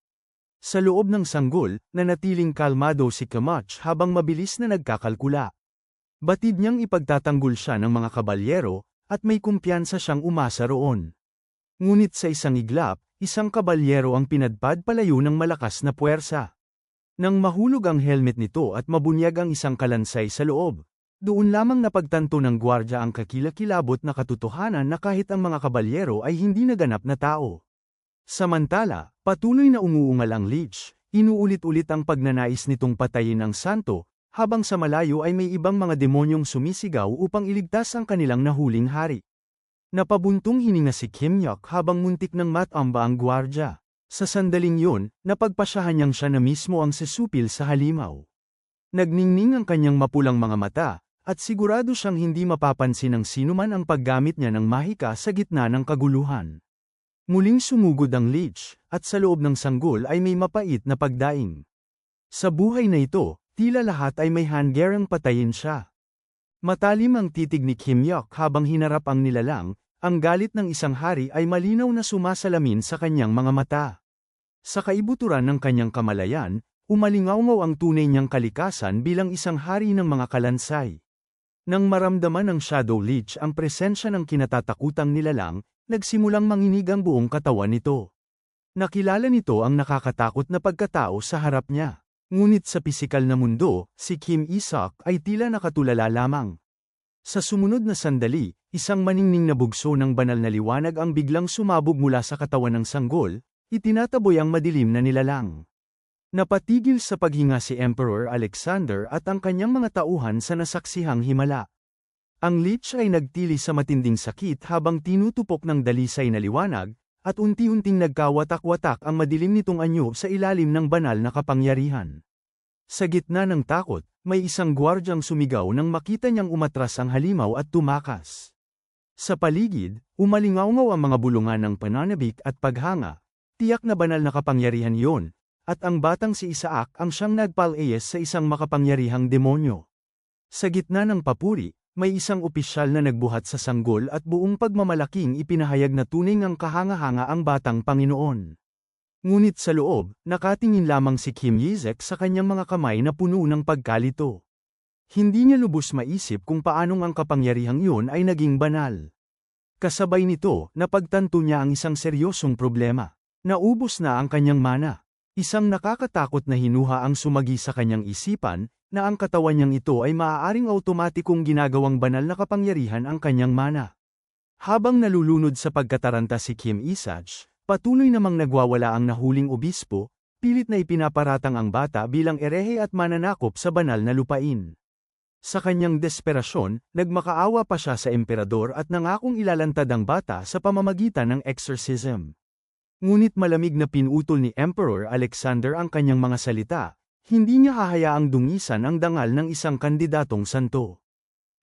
Sa loob ng sanggol, nanatiling kalmado si Kamach habang mabilis na nagkakalkula. Batid niyang ipagtatanggol siya ng mga kabalyero, at may kumpiyansa siyang umasa roon. Ngunit sa isang iglap, isang kabalyero ang pinadpad palayo ng malakas na puwersa. Nang mahulog ang helmet nito at mabunyag ang isang kalansay sa loob, doon lamang napagtanto ng gwardya ang kakilakilabot na katotohanan na kahit ang mga kabalyero ay hindi naganap na tao. Samantala, patuloy na umuungal ang Lich, inuulit-ulit ang pagnanais nitong patayin ang santo, habang sa malayo ay may ibang mga demonyong sumisigaw upang iligtas ang kanilang nahuling hari. Napabuntong hininga si Kim Hyuk habang muntik ng matamba ang gwardya. Sa sandaling yun, napagpasyahan niyang siya na mismo ang sesupil sa halimaw. Nagningning ang kanyang mapulang mga mata, at sigurado siyang hindi mapapansin ng sinuman ang paggamit niya ng mahika sa gitna ng kaguluhan. Muling sumugod ang Lich, at sa loob ng sanggol ay may mapait na pagdaing. Sa buhay na ito, tila lahat ay may hanggarang patayin siya. Matalim ang titig ni Kim Hyuk habang hinarap ang nilalang, ang galit ng isang hari ay malinaw na sumasalamin sa kanyang mga mata. Sa kaibuturan ng kanyang kamalayan, umalingaw-ngaw ang tunay niyang kalikasan bilang isang hari ng mga kalansay. Nang maramdaman ng Shadow Lich ang presensya ng kinatatakutang nilalang, nagsimulang manginig ang buong katawan nito. Nakilala nito ang nakakatakot na pagkatao sa harap niya. Ngunit sa pisikal na mundo, si Kim Isak ay tila nakatulala lamang. Sa sumunod na sandali, isang maningning na bugso ng banal na liwanag ang biglang sumabog mula sa katawan ng sanggol, itinataboy ang madilim na nilalang. Napatigil sa paghinga si Emperor Alexander at ang kanyang mga tauhan sa nasaksihang himala. Ang Lich ay nagtili sa matinding sakit habang tinutupok ng dalisay na liwanag, at unti-unting nagkawatak-watak ang madilim nitong anyo sa ilalim ng banal na kapangyarihan. Sa gitna ng takot, may isang gwardyang sumigaw nang makita niyang umatras ang halimaw at tumakas. Sa paligid, umalingaw-ngaw ang mga bulungan ng pananabik at paghanga, tiyak na banal na kapangyarihan yon, at ang batang si Isaac ang siyang nagpal-ayes sa isang makapangyarihang demonyo. Sa gitna ng papuri, may isang opisyal na nagbuhat sa sanggol at buong pagmamalaking ipinahayag na tunay ngang kahanga-hanga ang batang Panginoon. Ngunit sa loob, nakatingin lamang si Kim Yizek sa kanyang mga kamay na puno ng pagkalito. Hindi niya lubos maisip kung paanong ang kapangyarihang iyon ay naging banal. Kasabay nito, napagtanto niya ang isang seryosong problema. Naubos na ang kanyang mana. Isang nakakatakot na hinuha ang sumagi sa kanyang isipan, na ang katawan niyang ito ay maaaring automatikong ginagawang banal na kapangyarihan ang kanyang mana. Habang nalulunod sa pagkataranta si Kim Isach, patuloy namang nagwawala ang nahuling obispo, pilit na ipinaparatang ang bata bilang erehe at mananakop sa banal na lupain. Sa kanyang desperasyon, nagmakaawa pa siya sa emperador at nangakong ilalantad ang bata sa pamamagitan ng exorcism. Ngunit malamig na pinutol ni Emperor Alexander ang kanyang mga salita. Hindi niya hahayaang dungisan ang dangal ng isang kandidatong santo.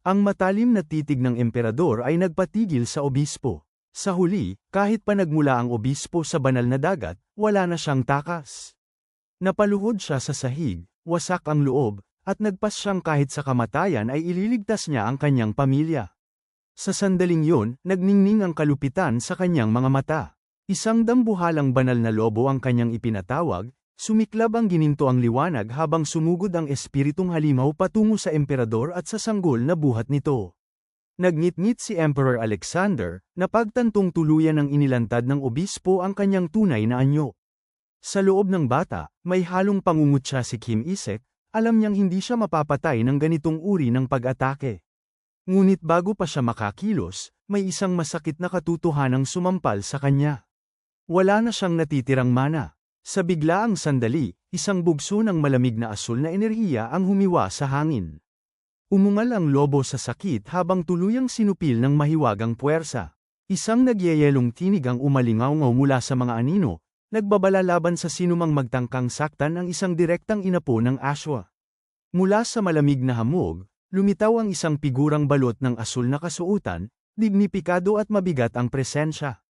Ang matalim na titig ng emperador ay nagpatigil sa obispo. Sa huli, kahit pa nagmula ang obispo sa banal na dagat, wala na siyang takas. Napaluhod siya sa sahig, wasak ang loob, at nagpas siyang kahit sa kamatayan ay ililigtas niya ang kanyang pamilya. Sa sandaling yon, nagningning ang kalupitan sa kanyang mga mata. Isang dambuhalang banal na lobo ang kanyang ipinatawag. Sumiklab ang gininto ang liwanag habang sumugod ang espiritong halimaw patungo sa emperador at sa sanggol na buhat nito. Nagngit-ngit si Emperor Alexander, na pagtantong tuluyan ng inilantad ng obispo ang kanyang tunay na anyo. Sa loob ng bata, may halong pangungutya si Kim Isek, alam niyang hindi siya mapapatay ng ganitong uri ng pag-atake. Ngunit bago pa siya makakilos, may isang masakit na katotohanang sumampal sa kanya. Wala na siyang natitirang mana. Sa biglaang sandali, isang bugso ng malamig na asul na enerhiya ang humiwa sa hangin. Umungal ang lobo sa sakit habang tuluyang sinupil ng mahiwagang puwersa. Isang nagyayelong tinig ang umalingaw-ngaw mula sa mga anino, nagbabala laban sa sinumang magtangkang saktan ang isang direktang inapo ng aswa. Mula sa malamig na hamog, lumitaw ang isang figurang balot ng asul na kasuotan, dignipikado at mabigat ang presensya.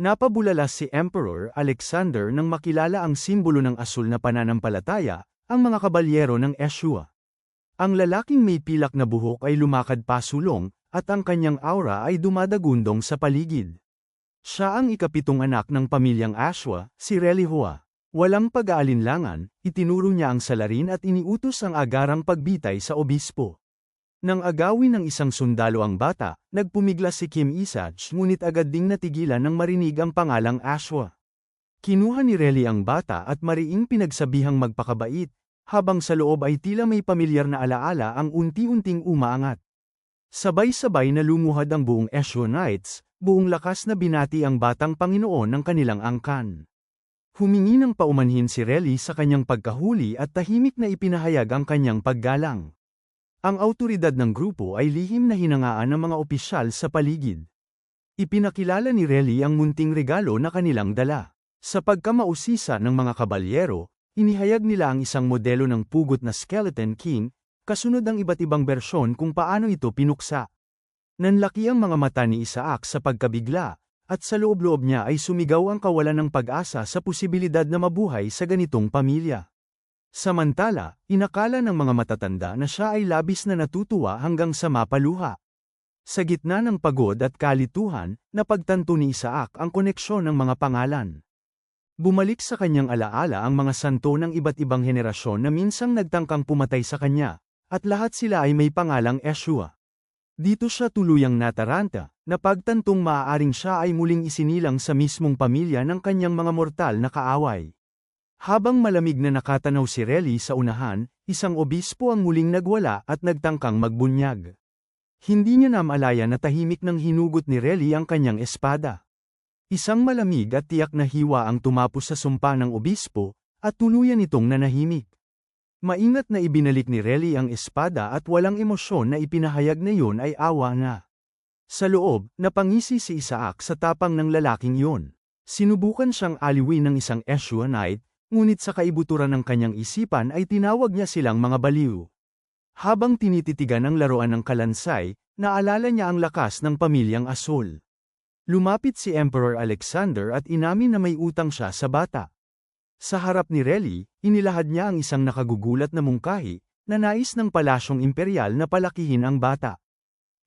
Napabulala si Emperor Alexander nang makilala ang simbolo ng asul na pananampalataya, ang mga kabalyero ng Yeshua. Ang lalaking may pilak na buhok ay lumakad pasulong, at ang kanyang aura ay dumadagundong sa paligid. Siya ang ikapitong anak ng pamilyang Ashwa, si Relihua. Walang pag-aalinlangan, itinuro niya ang salarin at iniutos ang agarang pagbitay sa obispo. Nang agawin ng isang sundalo ang bata, nagpumiglas si Kim Isach ngunit agad ding natigilan nang marinig ang pangalang Ashwa. Kinuha ni Reli ang bata at mariing pinagsabihang magpakabait, habang sa loob ay tila may pamilyar na alaala ang unti-unting umaangat. Sabay-sabay na lumuhad ang buong Eschwonites, buong lakas na binati ang batang Panginoon ng kanilang angkan. Humingi ng paumanhin si Relly sa kanyang pagkahuli at tahimik na ipinahayag ang kanyang paggalang. Ang awtoridad ng grupo ay lihim na hinangaan ng mga opisyal sa paligid. Ipinakilala ni Relly ang munting regalo na kanilang dala. Sa pagkamausisa ng mga kabalyero, inihayag nila ang isang modelo ng pugot na Skeleton King, kasunod ang iba't ibang bersyon kung paano ito pinuksa. Nanlaki ang mga mata ni Isaac sa pagkabigla, at sa loob-loob niya ay sumigaw ang kawalan ng pag-asa sa posibilidad na mabuhay sa ganitong pamilya. Samantala, inakala ng mga matatanda na siya ay labis na natutuwa hanggang sa mapaluha. Sa gitna ng pagod at kalituhan, napagtanto ni Isaac ang koneksyon ng mga pangalan. Bumalik sa kanyang alaala ang mga santo ng iba't ibang henerasyon na minsang nagtangkang pumatay sa kanya, at lahat sila ay may pangalang Yeshua. Dito siya tuluyang nataranta, napagtantong maaaring siya ay muling isinilang sa mismong pamilya ng kanyang mga mortal na kaaway. Habang malamig na nakatanaw si Relly sa unahan, isang obispo ang muling nagwala at nagtangkang magbunyag. Hindi niya namalaya na tahimik nang hinugot ni Relly ang kanyang espada. Isang malamig at tiyak na hiwa ang tumapos sa sumpa ng obispo, at tuluyan itong nanahimik. Maingat na ibinalik ni Relly ang espada at walang emosyon na ipinahayag na yun ay awa na. Sa loob, napangisi si Isaac sa tapang ng lalaking yun. Sinubukan siyang aliwin ng isang Eschwonite, ngunit sa kaibuturan ng kanyang isipan ay tinawag niya silang mga baliw. Habang tinititigan ang laruan ng kalansay, naalala niya ang lakas ng pamilyang Asul. Lumapit si Emperor Alexander at inamin na may utang siya sa bata. Sa harap ni Relly, inilahad niya ang isang nakagugulat na mungkahi, na nais ng palasyong imperial na palakihin ang bata.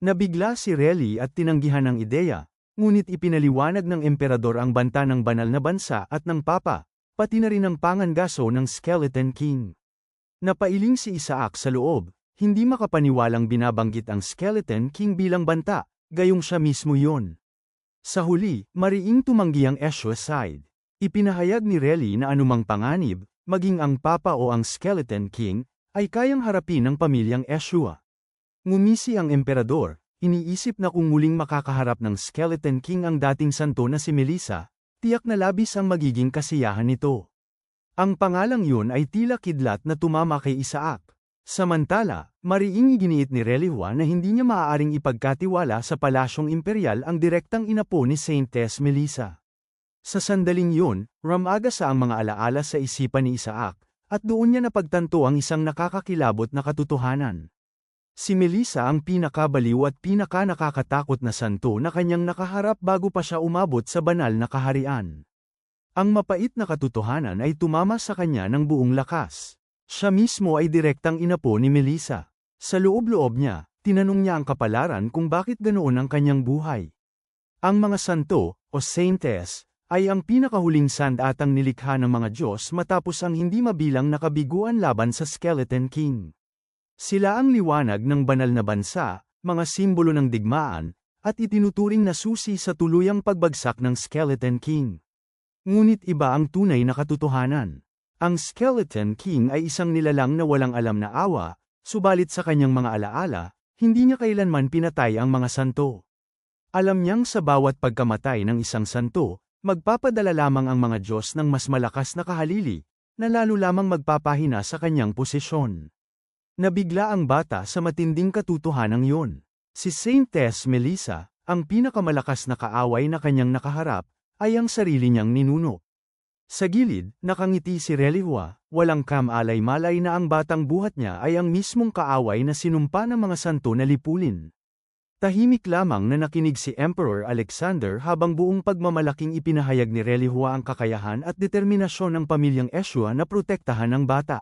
Nabigla si Relly at tinanggihan ang ideya, ngunit ipinaliwanag ng emperador ang banta ng banal na bansa at ng papa, pati na rin ang pangangaso ng Skeleton King. Napailing si Isaac sa loob, hindi makapaniwalang binabanggit ang Skeleton King bilang banta, gayong siya mismo yon. Sa huli, mariing tumanggi ang Yeshua's side. Ipinahayag ni Relly na anumang panganib, maging ang papa o ang Skeleton King, ay kayang harapin ng pamilyang Yeshua. Ngumisi ang emperador, iniisip na kung muling makakaharap ng Skeleton King ang dating santo na si Melissa, tiyak na labis ang magiging kasiyahan nito. Ang pangalang yun ay tila kidlat na tumama kay Isaac. Samantala, mariing iginiit ni Relihua na hindi niya maaaring ipagkatiwala sa palasyong imperial ang direktang inapo ni Saintess Melissa. Sa sandaling yun, ramaga sa ang mga alaala sa isipan ni Isaac, at doon niya napagtanto ang isang nakakakilabot na katotohanan. Si Melissa ang pinakabaliw at pinaka-nakakatakot na santo na kanyang nakaharap bago pa siya umabot sa banal na kaharian. Ang mapait na katotohanan ay tumama sa kanya ng buong lakas. Siya mismo ay direktang inapo ni Melissa. Sa loob-loob niya, tinanong niya ang kapalaran kung bakit ganoon ang kanyang buhay. Ang mga santo, o saintess, ay ang pinakahuling sandatang nilikha ng mga Diyos matapos ang hindi mabilang na kabiguan laban sa Skeleton King. Sila ang liwanag ng banal na bansa, mga simbolo ng digmaan, at itinuturing na susi sa tuluyang pagbagsak ng Skeleton King. Ngunit iba ang tunay na katotohanan. Ang Skeleton King ay isang nilalang na walang alam na awa, subalit sa kanyang mga alaala, hindi niya kailanman pinatay ang mga santo. Alam niyang sa bawat pagkamatay ng isang santo, magpapadala lamang ang mga Diyos ng mas malakas na kahalili, na lalo lamang magpapahina sa kanyang posisyon. Nabigla ang bata sa matinding katotohanang yun. Si Saintess Melissa, ang pinakamalakas na kaaway na kanyang nakaharap, ay ang sarili niyang ninuno. Sa gilid, nakangiti si Relihua, walang kamalay-malay na ang batang buhat niya ay ang mismong kaaway na sinumpa ng mga santo na lipulin. Tahimik lamang na nakinig si Emperor Alexander habang buong pagmamalaking ipinahayag ni Relihua ang kakayahan at determinasyon ng pamilyang Yeshua na protektahan ang bata.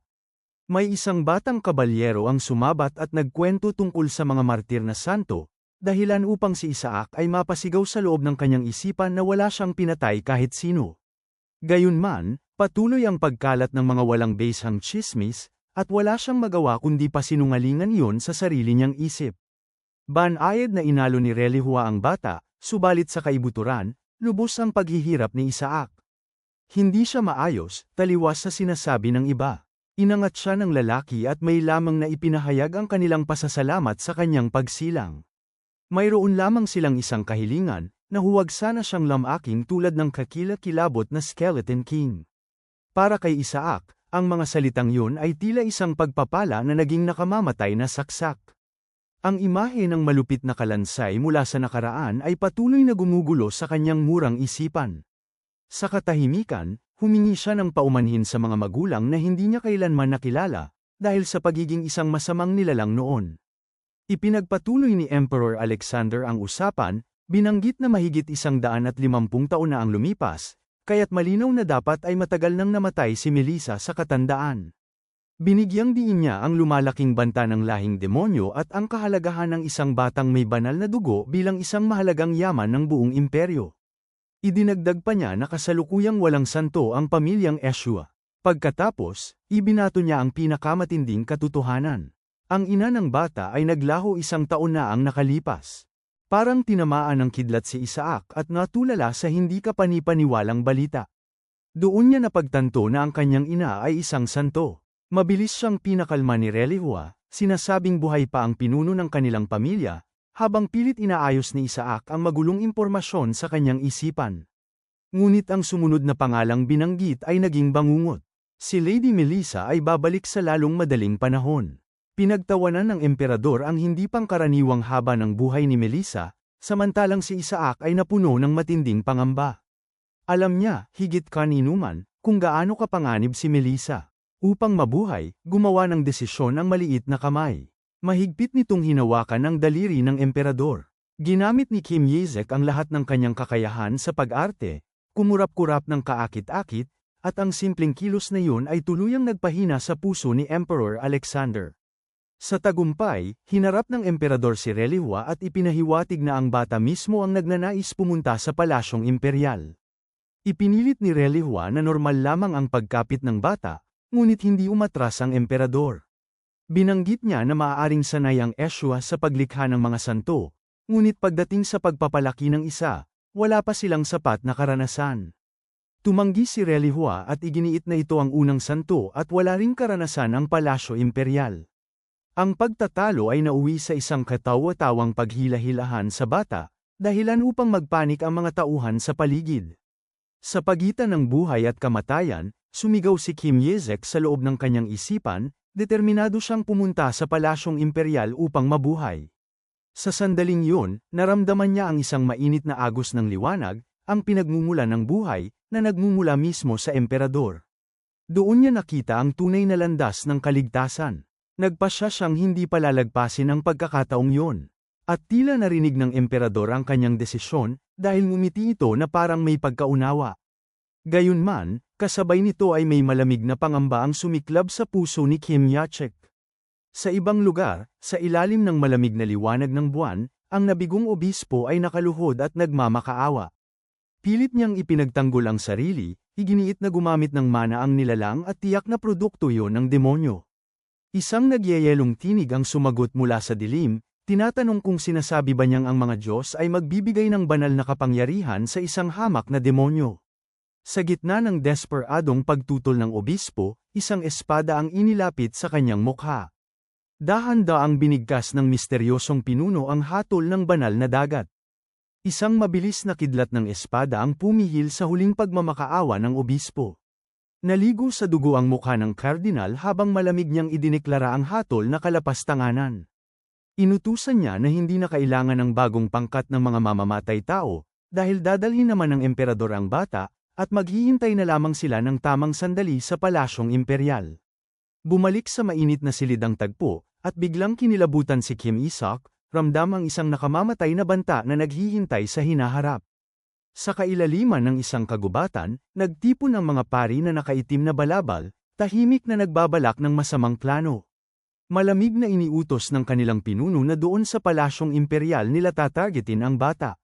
May isang batang kabalyero ang sumabat at nagkwento tungkol sa mga martir na santo, dahilan upang si Isaac ay mapasigaw sa loob ng kanyang isipan na wala siyang pinatay kahit sino. Gayunman, patuloy ang pagkalat ng mga walang basehang tsismis, at wala siyang magawa kundi pasinungalingan iyon sa sarili niyang isip. Banayad na inalo ni Relihua ang bata, subalit sa kaibuturan, lubos ang paghihirap ni Isaac. Hindi siya maayos, taliwas sa sinasabi ng iba. Inangat siya ng lalaki at may lamang na ipinahayag ang kanilang pasasalamat sa kanyang pagsilang. Mayroon lamang silang isang kahilingan, na huwag sana siyang lamaking tulad ng kakilakilabot na Skeleton King. Para kay Isaac, ang mga salitang yun ay tila isang pagpapala na naging nakamamatay na saksak. Ang imahe ng malupit na kalansay mula sa nakaraan ay patuloy na gumugulo sa kanyang murang isipan. Sa katahimikan, humingi siya ng paumanhin sa mga magulang na hindi niya kailanman nakilala, dahil sa pagiging isang masamang nilalang noon. Ipinagpatuloy ni Emperor Alexander ang usapan, binanggit na mahigit 150 taon na ang lumipas, kaya't malinaw na dapat ay matagal nang namatay si Melissa sa katandaan. Binigyang diin niya ang lumalaking banta ng lahing demonyo at ang kahalagahan ng isang batang may banal na dugo bilang isang mahalagang yaman ng buong imperyo. Idinagdag pa niya na kasalukuyang walang santo ang pamilyang Yeshua. Pagkatapos, ibinato niya ang pinakamatinding katotohanan. Ang ina ng bata ay naglaho 1 taon na ang nakalipas. Parang tinamaan ng kidlat si Isaac at natulala sa hindi kapanipaniwalang balita. Doon niya napagtanto na ang kanyang ina ay isang santo. Mabilis siyang pinakalma ni Relihua, sinasabing buhay pa ang pinuno ng kanilang pamilya, habang pilit inaayos ni Isaac ang magulong impormasyon sa kanyang isipan. Ngunit ang sumunod na pangalang binanggit ay naging bangungot. Si Lady Melissa ay babalik sa lalong madaling panahon. Pinagtawanan ng emperador ang hindi pangkaraniwang haba ng buhay ni Melissa, samantalang si Isaac ay napuno ng matinding pangamba. Alam niya, higit kaninuman, kung gaano kapanganib si Melissa. Upang mabuhay, gumawa ng desisyon ang maliit na kamay. Mahigpit nitong hinawakan ang daliri ng emperador. Ginamit ni Kim Yezek ang lahat ng kanyang kakayahan sa pag-arte, kumurap-kurap ng kaakit-akit, at ang simpleng kilos na yun ay tuluyang nagpahina sa puso ni Emperor Alexander. Sa tagumpay, hinarap ng emperador si Relihua at ipinahiwatig na ang bata mismo ang nagnanais pumunta sa palasyong imperial. Ipinilit ni Relihua na normal lamang ang pagkapit ng bata, ngunit hindi umatras ang emperador. Binanggit niya na maaaring sanay ang Yeshua sa paglikha ng mga santo, ngunit pagdating sa pagpapalaki ng isa, wala pa silang sapat na karanasan. Tumanggi si Relihua at iginiit na ito ang unang santo at wala ring karanasan ang palasyo imperial. Ang pagtatalo ay nauwi sa isang katawa-tawang paghila-hilahan sa bata, dahilan upang magpanik ang mga tauhan sa paligid. Sa pagitan ng buhay at kamatayan, sumigaw si Kim Yezek sa loob ng kanyang isipan, determinado siyang pumunta sa palasyong imperial upang mabuhay. Sa sandaling yun, naramdaman niya ang isang mainit na agos ng liwanag, ang pinagmumula ng buhay, na nagmumula mismo sa emperador. Doon niya nakita ang tunay na landas ng kaligtasan. Nagpasya siyang hindi palalagpasin ang pagkakataong yun. At tila narinig ng emperador ang kanyang desisyon, dahil ngumiti ito na parang may pagkaunawa. Gayunman, kasabay nito ay may malamig na pangamba ang sumiklab sa puso ni Kim Yachek. Sa ibang lugar, sa ilalim ng malamig na liwanag ng buwan, ang nabigong obispo ay nakaluhod at nagmamakaawa. Pilit niyang ipinagtanggol ang sarili, iginiit na gumamit ng mana ang nilalang at tiyak na produkto yon ng demonyo. Isang nagyayelong tinig ang sumagot mula sa dilim, tinatanong kung sinasabi ba niyang ang mga Diyos ay magbibigay ng banal na kapangyarihan sa isang hamak na demonyo. Sa gitna ng desperadong pagtutol ng obispo, isang espada ang inilapit sa kanyang mukha. Dahan-daang binigkas ng misteryosong pinuno ang hatol ng banal na dagat. Isang mabilis na kidlat ng espada ang pumihil sa huling pagmamakaawa ng obispo. Naligo sa dugo ang mukha ng kardinal habang malamig niyang idineklara ang hatol na kalapastanganan. Inutusan niya na hindi na kailangan ng bagong pangkat ng mga mamamatay tao, dahil dadalhin naman ng emperador ang bata, at maghihintay na lamang sila ng tamang sandali sa palasyong imperial. Bumalik sa mainit na silid ang tagpo, at biglang kinilabutan si Kim Isaac, ramdam ang isang nakamamatay na banta na naghihintay sa hinaharap. Sa kailaliman ng isang kagubatan, nagtipon ang mga pari na nakaitim na balabal, tahimik na nagbabalak ng masamang plano. Malamig na iniutos ng kanilang pinuno na doon sa palasyong imperial nila tatargetin ang bata.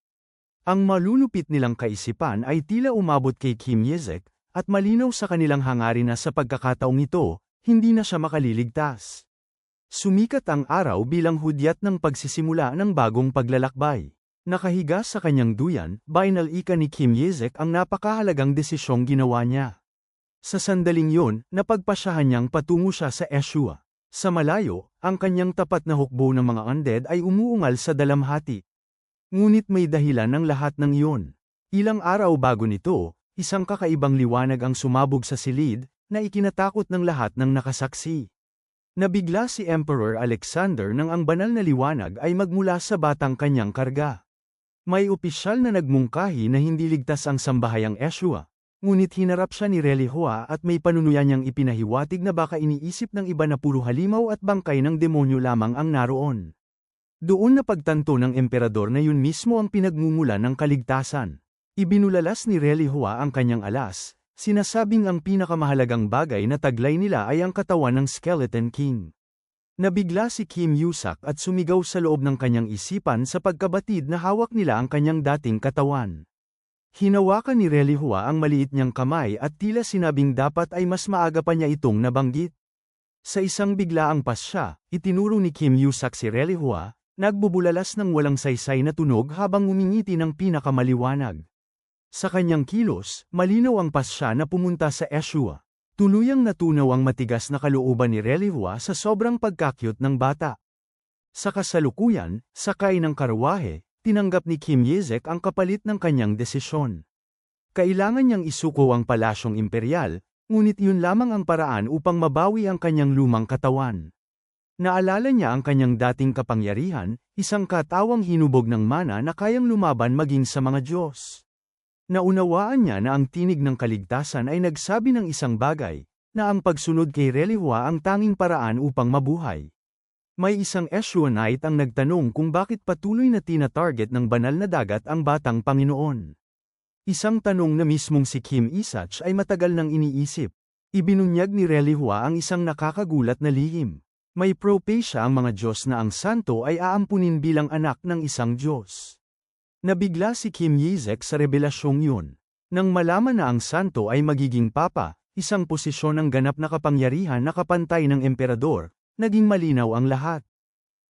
Ang malulupit nilang kaisipan ay tila umabot kay Kim Yezek, at malinaw sa kanilang hangarin na sa pagkakataong ito, hindi na siya makaliligtas. Sumikat ang araw bilang hudyat ng pagsisimula ng bagong paglalakbay. Nakahiga sa kanyang duyan, binalika ni Kim Yezek ang napakahalagang desisyong ginawa niya. Sa sandaling yun, napagpasyahan niyang patungo siya sa Eshua. Sa malayo, ang kanyang tapat na hukbo ng mga undead ay umuungal sa dalamhati. Ngunit may dahilan ng lahat ng iyon. Ilang araw bago nito, isang kakaibang liwanag ang sumabog sa silid, na ikinatakot ng lahat ng nakasaksi. Nabigla si Emperor Alexander nang ang banal na liwanag ay magmula sa batang kanyang karga. May opisyal na nagmungkahi na hindi ligtas ang sambahayang Eshua, ngunit hinarap siya ni Relihua at may panunuyan niyang ipinahiwatig na baka iniisip ng iba na puro halimaw at bangkay ng demonyo lamang ang naroon. Doon napagtanto ng emperador na yun mismo ang pinagmumulan ng kaligtasan. Ibinulalas ni Relihua ang kanyang alas, sinasabing ang pinakamahalagang bagay na taglay nila ay ang katawan ng Skeleton King. Nabigla si Kim Yusak at sumigaw sa loob ng kanyang isipan sa pagkabatid na hawak nila ang kanyang dating katawan. Hinawakan ni Relihua ang maliit niyang kamay at tila sinabing dapat ay mas maaga pa niya itong nabanggit. Sa isang biglaang pasya, itinuro ni Kim Yusak si Relihua, nagbubulalas ng walang saysay na tunog habang umingiti ng pinakamaliwanag. Sa kanyang kilos, malinaw ang pasya na pumunta sa Eshua. Tuluyang natunaw ang matigas na kalooban ni Relihua sa sobrang pagkakyut ng bata. Sa kasalukuyan, sakay ng karwahe, tinanggap ni Kim Yezek ang kapalit ng kanyang desisyon. Kailangan niyang isuko ang palasyong imperial, ngunit yun lamang ang paraan upang mabawi ang kanyang lumang katawan. Naalala niya ang kanyang dating kapangyarihan, isang katawang hinubog ng mana na kayang lumaban maging sa mga Diyos. Naunawaan niya na ang tinig ng kaligtasan ay nagsabi ng isang bagay, na ang pagsunod kay Relihua ang tanging paraan upang mabuhay. May isang Eshuanite ang nagtanong kung bakit patuloy na tina-target ng banal na dagat ang batang Panginoon. Isang tanong na mismong si Kim Isach ay matagal nang iniisip. Ibinunyag ni Relihua ang isang nakakagulat na lihim. May propesya ang mga Diyos na ang santo ay aampunin bilang anak ng isang Diyos. Nabigla si Kim Yezek sa rebelasyong yun. Nang malaman na ang santo ay magiging papa, isang posisyon ng ganap na kapangyarihan na kapantay ng emperador, naging malinaw ang lahat.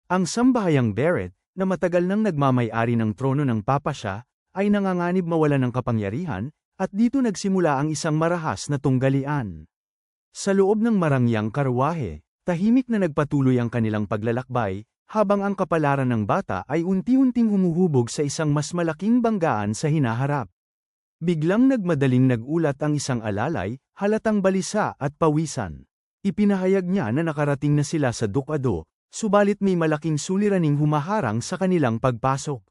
Ang sambahayang Beret, na matagal nang nagmamay-ari ng trono ng papa siya, ay nanganganib mawalan ng kapangyarihan, at dito nagsimula ang isang marahas na tunggalian. Sa loob ng marangyang karwahe, tahimik na nagpatuloy ang kanilang paglalakbay, habang ang kapalaran ng bata ay unti-unting humuhubog sa isang mas malaking banggaan sa hinaharap. Biglang nagmadaling nagulat ang isang alalay, halatang balisa at pawisan. Ipinahayag niya na nakarating na sila sa Ducado, subalit may malaking suliraning humaharang sa kanilang pagpasok.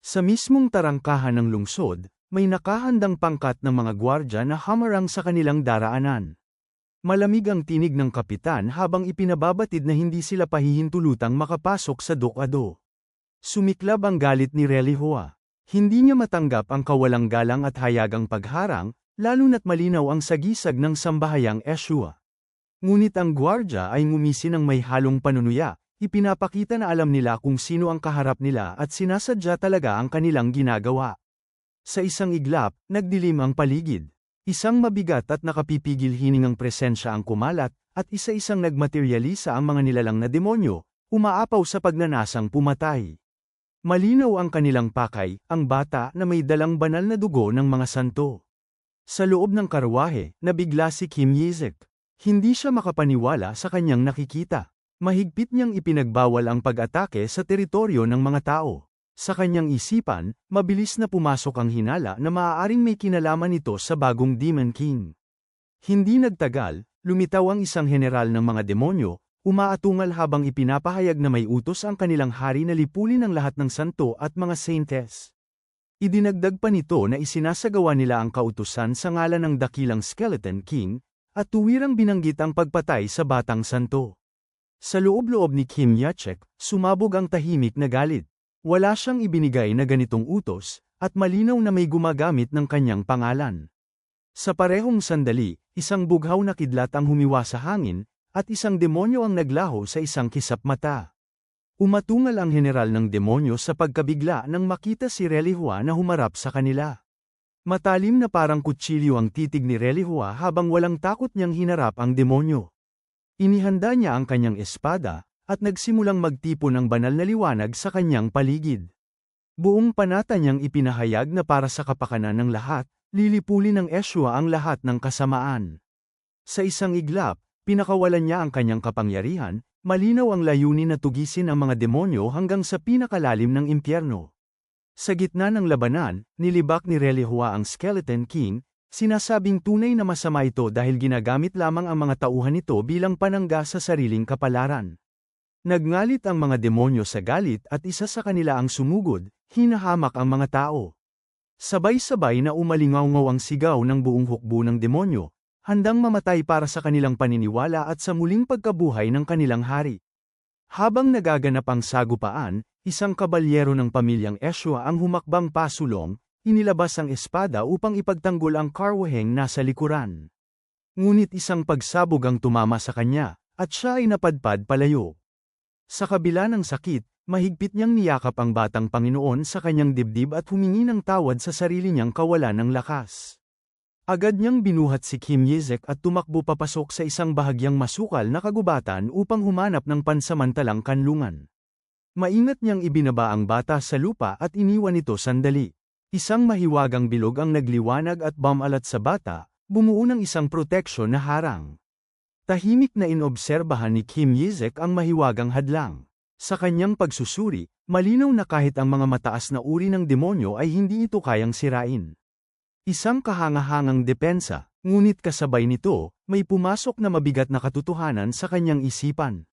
Sa mismong tarangkahan ng lungsod, may nakahandang pangkat ng mga gwardya na hamarang sa kanilang daraanan. Malamig ang tinig ng kapitan habang ipinababatid na hindi sila pahihintulutang makapasok sa Ducado. Sumiklab ang galit ni Relihua. Hindi niya matanggap ang kawalang galang at hayagang pagharang, lalo na't malinaw ang sagisag ng sambahayang Eshua. Ngunit ang gwardya ay ngumisi ng may halong panunuya, ipinapakita na alam nila kung sino ang kaharap nila at sinasadya talaga ang kanilang ginagawa. Sa isang iglap, nagdilim ang paligid. Isang mabigat at nakapipigil hiningang presensya ang kumalat, at isa-isang nagmaterialisa ang mga nilalang na demonyo, umaapaw sa pagnanasang pumatay. Malinaw ang kanilang pakay, ang bata na may dalang banal na dugo ng mga santo. Sa loob ng karwahe, nabigla si Kim Yezek. Hindi siya makapaniwala sa kanyang nakikita. Mahigpit niyang ipinagbawal ang pag-atake sa teritoryo ng mga tao. Sa kanyang isipan, mabilis na pumasok ang hinala na maaaring may kinalaman ito sa bagong Demon King. Hindi nagtagal, lumitaw ang isang general ng mga demonyo, umaatungal habang ipinapahayag na may utos ang kanilang hari na lipulin ang lahat ng santo at mga saintes. Idinagdag pa nito na isinasagawa nila ang kautusan sa ngalan ng dakilang Skeleton King, at tuwirang binanggit ang pagpatay sa batang santo. Sa loob-loob ni Kim Yachek, sumabog ang tahimik na galit. Wala siyang ibinigay na ganitong utos, at malinaw na may gumagamit ng kanyang pangalan. Sa parehong sandali, isang bughaw na kidlat ang humiwa sa hangin, at isang demonyo ang naglaho sa isang kisap mata. Umatungal ang general ng demonyo sa pagkabigla nang makita si Relihua na humarap sa kanila. Matalim na parang kutsilyo ang titig ni Relihua habang walang takot niyang hinarap ang demonyo. Inihanda niya ang kanyang espada, at nagsimulang magtipon ng banal na liwanag sa kanyang paligid. Buong panata niyang ipinahayag na para sa kapakanan ng lahat, lilipulin ng Eshua ang lahat ng kasamaan. Sa isang iglap, pinakawalan niya ang kanyang kapangyarihan, malinaw ang layunin na tugisin ang mga demonyo hanggang sa pinakalalim ng impyerno. Sa gitna ng labanan, nilibak ni Relihua ang Skeleton King, sinasabing tunay na masama ito dahil ginagamit lamang ang mga tauhan nito bilang panangga sa sariling kapalaran. Nagngalit ang mga demonyo sa galit at isa sa kanila ang sumugod, hinahamak ang mga tao. Sabay-sabay na umalingaw-ngaw ang sigaw ng buong hukbo ng demonyo, handang mamatay para sa kanilang paniniwala at sa muling pagkabuhay ng kanilang hari. Habang nagaganap ang sagupaan, isang kabalyero ng pamilyang Eshua ang humakbang pasulong, inilabas ang espada upang ipagtanggol ang karwaheng nasa likuran. Ngunit isang pagsabog ang tumama sa kanya, at siya ay napadpad palayo. Sa kabila ng sakit, mahigpit niyang niyakap ang batang Panginoon sa kanyang dibdib at humingi ng tawad sa sarili niyang kawalan ng lakas. Agad niyang binuhat si Kim Yizek at tumakbo papasok sa isang bahagyang masukal na kagubatan upang humanap ng pansamantalang kanlungan. Maingat niyang ibinaba ang bata sa lupa at iniwan ito sandali. Isang mahiwagang bilog ang nagliwanag at bumalat sa bata, bumuo ng isang proteksyon na harang. Tahimik na inobserbahan ni Kim Yizek ang mahiwagang hadlang. Sa kanyang pagsusuri, malinaw na kahit ang mga mataas na uri ng demonyo ay hindi ito kayang sirain. Isang kahangahangang depensa, ngunit kasabay nito, may pumasok na mabigat na katotohanan sa kanyang isipan.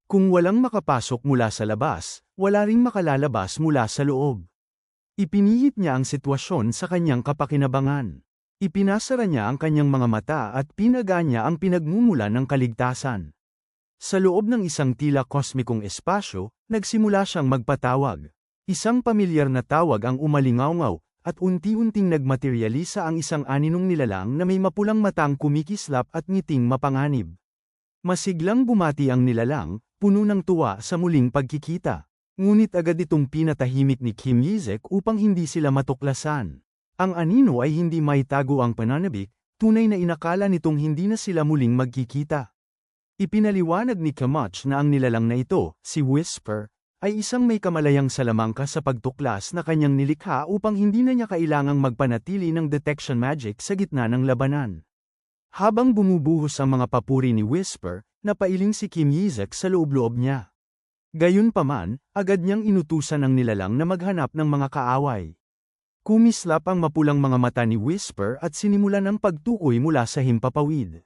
Kung walang makapasok mula sa labas, wala ring makalalabas mula sa loob. Ipinihit niya ang sitwasyon sa kanyang kapakinabangan. Ipinasara niya ang kanyang mga mata at pinaga niya ang pinagmumulan ng kaligtasan. Sa loob ng isang tila kosmikong espasyo, nagsimula siyang magpatawag. Isang pamilyar na tawag ang umalingaw-ngaw, at unti-unting nagmaterialisa ang isang aninong nilalang na may mapulang matang kumikislap at ngiting mapanganib. Masiglang bumati ang nilalang, puno ng tuwa sa muling pagkikita. Ngunit agad itong pinatahimik ni Kim Yizek upang hindi sila matuklasan. Ang anino ay hindi maitago ang pananabik, tunay na inakala nitong hindi na sila muling magkikita. Ipinaliwanag ni Kamach na ang nilalang na ito, si Whisper, ay isang may kamalayang salamangka sa pagtuklas na kanyang nilikha upang hindi na niya kailangang magpanatili ng detection magic sa gitna ng labanan. Habang bumubuhos ang mga papuri ni Whisper, napailing si Kim Yizek sa loob-loob niya. Gayunpaman, agad niyang inutusan ang nilalang na maghanap ng mga kaaway. Kumislap ang mapulang mga mata ni Whisper at sinimulan ang pagtukoy mula sa himpapawid.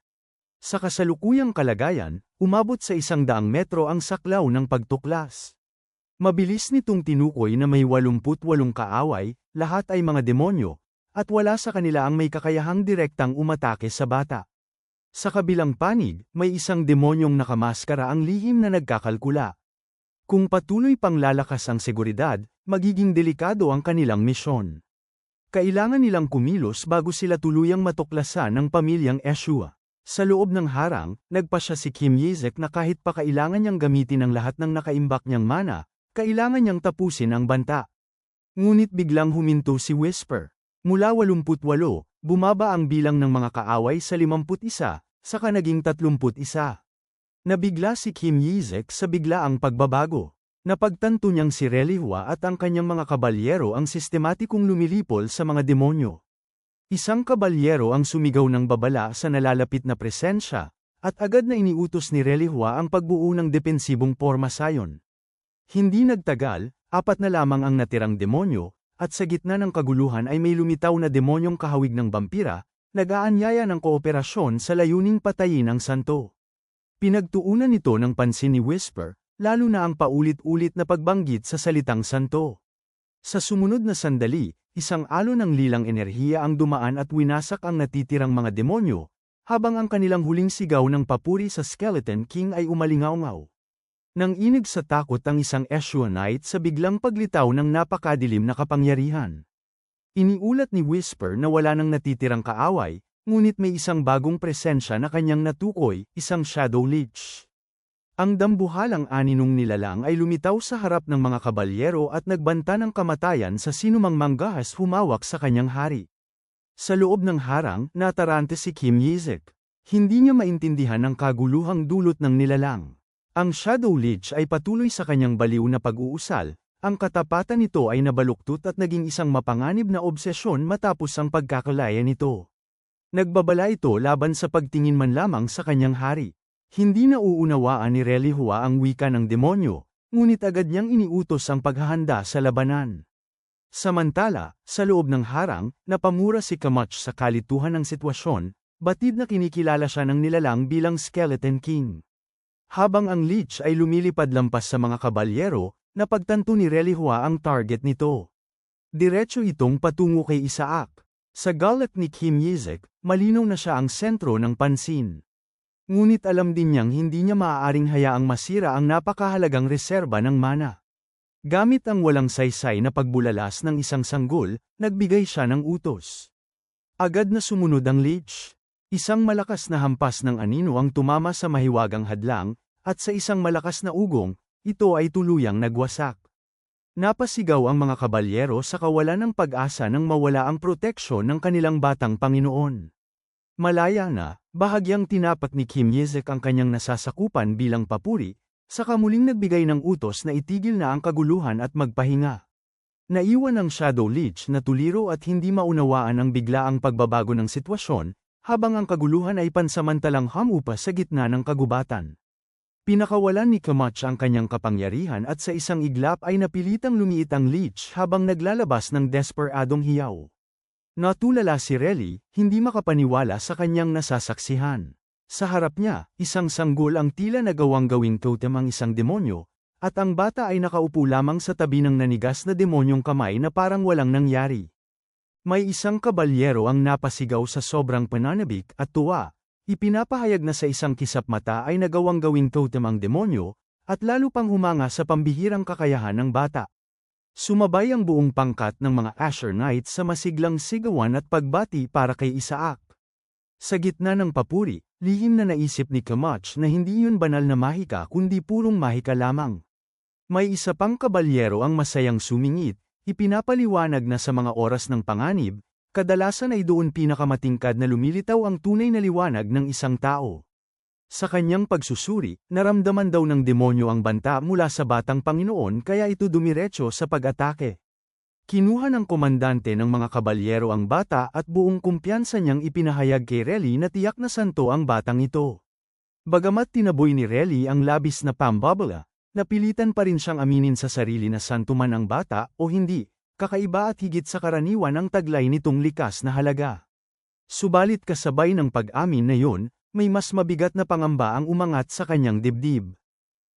Sa kasalukuyang kalagayan, umabot sa 100 metro ang saklaw ng pagtuklas. Mabilis nitong tinukoy na may 88 kaaway, lahat ay mga demonyo, at wala sa kanila ang may kakayahang direktang umatake sa bata. Sa kabilang panig, may isang demonyong nakamaskara ang lihim na nagkakalkula. Kung patuloy pang lalakas ang seguridad, magiging delikado ang kanilang misyon. Kailangan nilang kumilos bago sila tuluyang matuklasan ng pamilyang Eshua. Sa loob ng harang, nagpasya si Kim Yizek na kahit pa kailangan niyang gamitin ang lahat ng nakaimbak niyang mana, kailangan niyang tapusin ang banta. Ngunit biglang huminto si Whisper. Mula 88, bumaba ang bilang ng mga kaaway sa 51, saka naging 31. Nabigla si Kim Yizek sa biglaang pagbabago. Napagtanto niyang si Relihua at ang kanyang mga kabalyero ang sistematikong lumilipol sa mga demonyo. Isang kabalyero ang sumigaw ng babala sa nalalapit na presensya, at agad na iniutos ni Relihua ang pagbuo ng depensibong porma sayon. Hindi nagtagal, 4 na lamang ang natirang demonyo, at sa gitna ng kaguluhan ay may lumitaw na demonyong kahawig ng vampira, nag-aanyaya ng kooperasyon sa layuning patayin ang santo. Pinagtuunan nito ng pansin ni Whisper, lalo na ang paulit-ulit na pagbanggit sa salitang santo. Sa sumunod na sandali, isang alon ng lilang enerhiya ang dumaan at winasak ang natitirang mga demonyo, habang ang kanilang huling sigaw ng papuri sa Skeleton King ay umalingaw-ngaw. Nang inig sa takot ang isang Eshua Knight sa biglang paglitaw ng napakadilim na kapangyarihan. Iniulat ni Whisper na wala nang natitirang kaaway, ngunit may isang bagong presensya na kanyang natukoy, isang Shadow Lich. Ang dambuhalang aninong nilalang ay lumitaw sa harap ng mga kabalyero at nagbanta ng kamatayan sa sinumang manggahas humawak sa kanyang hari. Sa loob ng harang, natarante si Kim Yizek. Hindi niya maintindihan ang kaguluhang dulot ng nilalang. Ang Shadow Lich ay patuloy sa kanyang baliw na pag-uusal, ang katapatan nito ay nabaluktot at naging isang mapanganib na obsesyon matapos ang pagkakalaya nito. Nagbabala ito laban sa pagtingin man lamang sa kanyang hari. Hindi nauunawaan ni Relihua ang wika ng demonyo, ngunit agad niyang iniutos ang paghahanda sa labanan. Samantala, sa loob ng harang, napamura si Kamach sa kalituhan ng sitwasyon, batid na kinikilala siya ng nilalang bilang Skeleton King. Habang ang leech ay lumilipad lampas sa mga kabalyero, napagtanto ni Relihua ang target nito. Diretso itong patungo kay Isaac. Sa galit ni Kim Yizek, malinaw na siya ang sentro ng pansin. Ngunit alam din niyang hindi niya maaaring hayaang masira ang napakahalagang reserba ng mana. Gamit ang walang saysay na pagbulalas ng isang sanggol, nagbigay siya ng utos. Agad na sumunod ang leech. Isang malakas na hampas ng anino ang tumama sa mahiwagang hadlang, at sa isang malakas na ugong, ito ay tuluyang nagwasak. Napasigaw ang mga kabalyero sa kawalan ng pag-asa nang mawala ang proteksyon ng kanilang batang Panginoon. Malaya na, bahagyang tinapat ni Kim Yizek ang kanyang nasasakupan bilang papuri, saka muling nagbigay ng utos na itigil na ang kaguluhan at magpahinga. Naiwan ang Shadow Leech na tuliro at hindi maunawaan ang biglaang pagbabago ng sitwasyon, habang ang kaguluhan ay pansamantalang humupa sa gitna ng kagubatan. Pinakawalan ni Kamach ang kanyang kapangyarihan at sa isang iglap ay napilitang lumiit ang leech habang naglalabas ng desperadong hiyaw. Natulala si Reli, hindi makapaniwala sa kanyang nasasaksihan. Sa harap niya, isang sanggol ang tila nagawang gawing totem ang isang demonyo, at ang bata ay nakaupo lamang sa tabi ng nanigas na demonyong kamay na parang walang nangyari. May isang kabalyero ang napasigaw sa sobrang pananabik at tuwa. Ipinapahayag na sa isang kisap mata ay nagawang gawing totem ang demonyo, at lalo pang humanga sa pambihirang kakayahan ng bata. Sumabay ang buong pangkat ng mga Asher Knights sa masiglang sigawan at pagbati para kay Isaac. Sa gitna ng papuri, lihim na naisip ni Kamach na hindi yun banal na mahika kundi purong mahika lamang. May isa pang kabalyero ang masayang sumingit, ipinapaliwanag na sa mga oras ng panganib, kadalasan ay doon pinakamatingkad na lumilitaw ang tunay na liwanag ng isang tao. Sa kanyang pagsusuri, naramdaman daw ng demonyo ang banta mula sa batang Panginoon kaya ito dumiretso sa pag-atake. Kinuha ng komandante ng mga kabalyero ang bata at buong kumpiyansa niyang ipinahayag kay Reli na tiyak na santo ang batang ito. Bagamat tinaboy ni Reli ang labis na pambabala, napilitan pa rin siyang aminin sa sarili na santo man ang bata o hindi. Kakaiba at higit sa karaniwan ang taglay nitong likas na halaga. Subalit kasabay ng pag-amin na yun, may mas mabigat na pangamba ang umangat sa kanyang dibdib.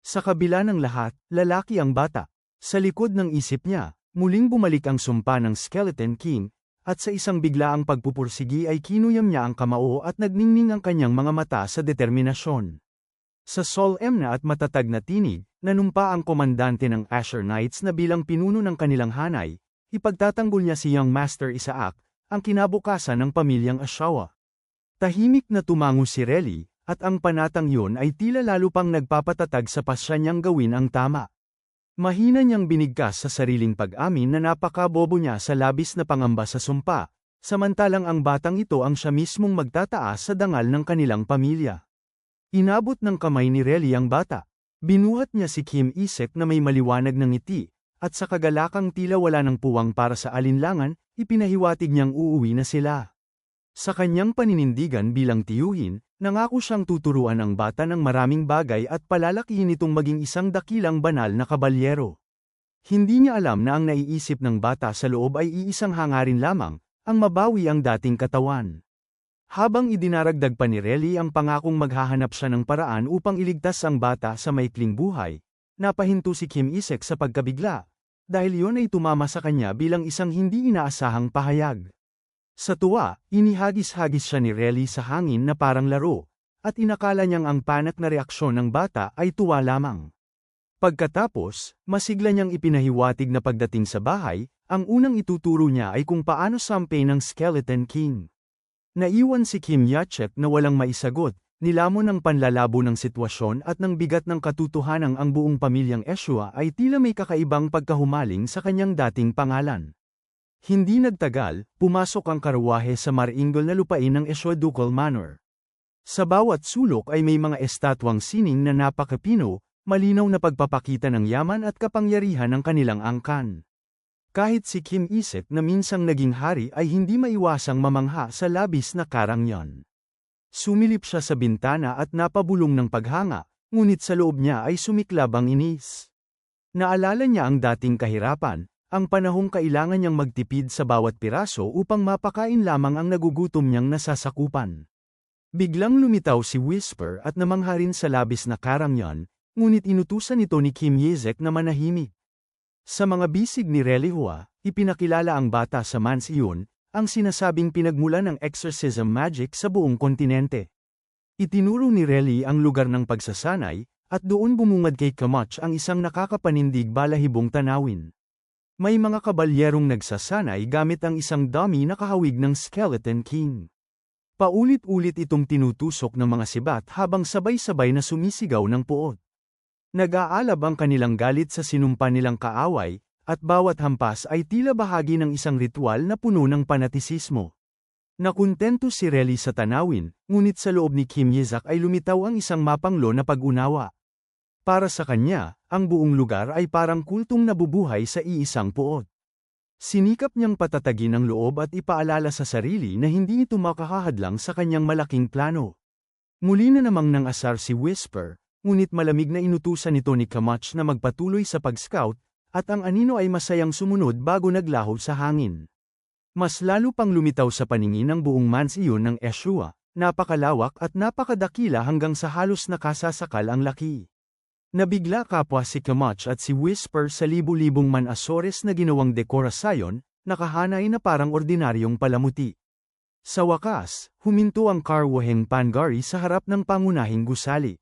Sa kabila ng lahat, lalaki ang bata. Sa likod ng isip niya, muling bumalik ang sumpa ng Skeleton King, at sa isang biglaang pagpupursigi ay kinuyam niya ang kamao at nagningning ang kanyang mga mata sa determinasyon. Sa solemn na at matatag na tinig, nanumpa ang komandante ng Asher Knights na bilang pinuno ng kanilang hanay. Ipagtatanggol niya si Young Master Isaac, ang kinabukasan ng pamilyang Ashawa. Tahimik na tumango si Reli, at ang panatang yun ay tila lalo pang nagpapatatag sa pasya niyang gawin ang tama. Mahina niyang binigkas sa sariling pag-amin na napakabobo niya sa labis na pangamba sa sumpa, samantalang ang batang ito ang siya mismong magtataas sa dangal ng kanilang pamilya. Inabot ng kamay ni Reli ang bata. Binuhat niya si Kim Yizek na may maliwanag ng ngiti. At sa kagalakang tila wala ng puwang para sa alinlangan, ipinahiwatig niyang uuwi na sila. Sa kanyang paninindigan bilang tiyuhin, nangako siyang tuturuan ang bata ng maraming bagay at palalakihin itong maging isang dakilang banal na kabalyero. Hindi niya alam na ang naiisip ng bata sa loob ay iisang hangarin lamang, ang mabawi ang dating katawan. Habang idinaragdag pa ni Reli ang pangakong maghahanap siya ng paraan upang iligtas ang bata sa maikling buhay, napahinto si Kim Yizek sa pagkabigla, dahil yun ay tumama sa kanya bilang isang hindi inaasahang pahayag. Sa tuwa, inihagis-hagis siya ni Reli sa hangin na parang laro, at inakala niyang ang panak na reaksyon ng bata ay tuwa lamang. Pagkatapos, masigla niyang ipinahiwatig na pagdating sa bahay, ang unang ituturo niya ay kung paano sampe ng Skeleton King. Naiwan si Kim Yizek na walang maisagot. Nilamon ng panlalabo ng sitwasyon at ng bigat ng katotohanang ang buong pamilyang Eshua ay tila may kakaibang pagkahumaling sa kanyang dating pangalan. Hindi nagtagal, pumasok ang karwahe sa maringgol na lupain ng Eshua Ducal Manor. Sa bawat sulok ay may mga estatwang sining na napakapino, malinaw na pagpapakita ng yaman at kapangyarihan ng kanilang angkan. Kahit si Kim Isek na minsang naging hari ay hindi maiwasang mamangha sa labis na karangyan. Sumilip siya sa bintana at napabulong ng paghanga, ngunit sa loob niya ay sumiklab ang inis. Naalala niya ang dating kahirapan, ang panahong kailangan niyang magtipid sa bawat piraso upang mapakain lamang ang nagugutom niyang nasasakupan. Biglang lumitaw si Whisper at namangha rin sa labis na karangyan, ngunit inutusan ito ni Kim Yezek na manahimik. Sa mga bisig ni Relihua, ipinakilala ang bata sa mansiyon, ang sinasabing pinagmulan ng exorcism magic sa buong kontinente. Itinuro ni Reli ang lugar ng pagsasanay, at doon bumungad kay Kamach ang isang nakakapanindig balahibong tanawin. May mga kabalyerong nagsasanay gamit ang isang dummy na kahawig ng Skeleton King. Paulit-ulit itong tinutusok ng mga sibat habang sabay-sabay na sumisigaw ng puot. Nag-aalab ang kanilang galit sa sinumpa nilang kaaway, at bawat hampas ay tila bahagi ng isang ritual na puno ng panatisismo. Nakuntento si Reli sa tanawin, ngunit sa loob ni Kim Yezak ay lumitaw ang isang mapanglo na pag-unawa. Para sa kanya, ang buong lugar ay parang kultong nabubuhay sa iisang puot. Sinikap niyang patatagin ang loob at ipaalala sa sarili na hindi ito makakahadlang sa kanyang malaking plano. Muli na namang nang asar si Whisper, ngunit malamig na inutusan nito ni Kamach na magpatuloy sa pag-scout, at ang anino ay masayang sumunod bago naglaho sa hangin. Mas lalo pang lumitaw sa paningin ang buong mansiyon ng Eshua, napakalawak at napakadakila hanggang sa halos nakasasakal ang laki. Nabigla kapwa si Kamach at si Whisper sa libu-libong man-Azores na ginawang dekorasyon, nakahanay na parang ordinaryong palamuti. Sa wakas, huminto ang Karwaheng Pangari sa harap ng pangunahing gusali.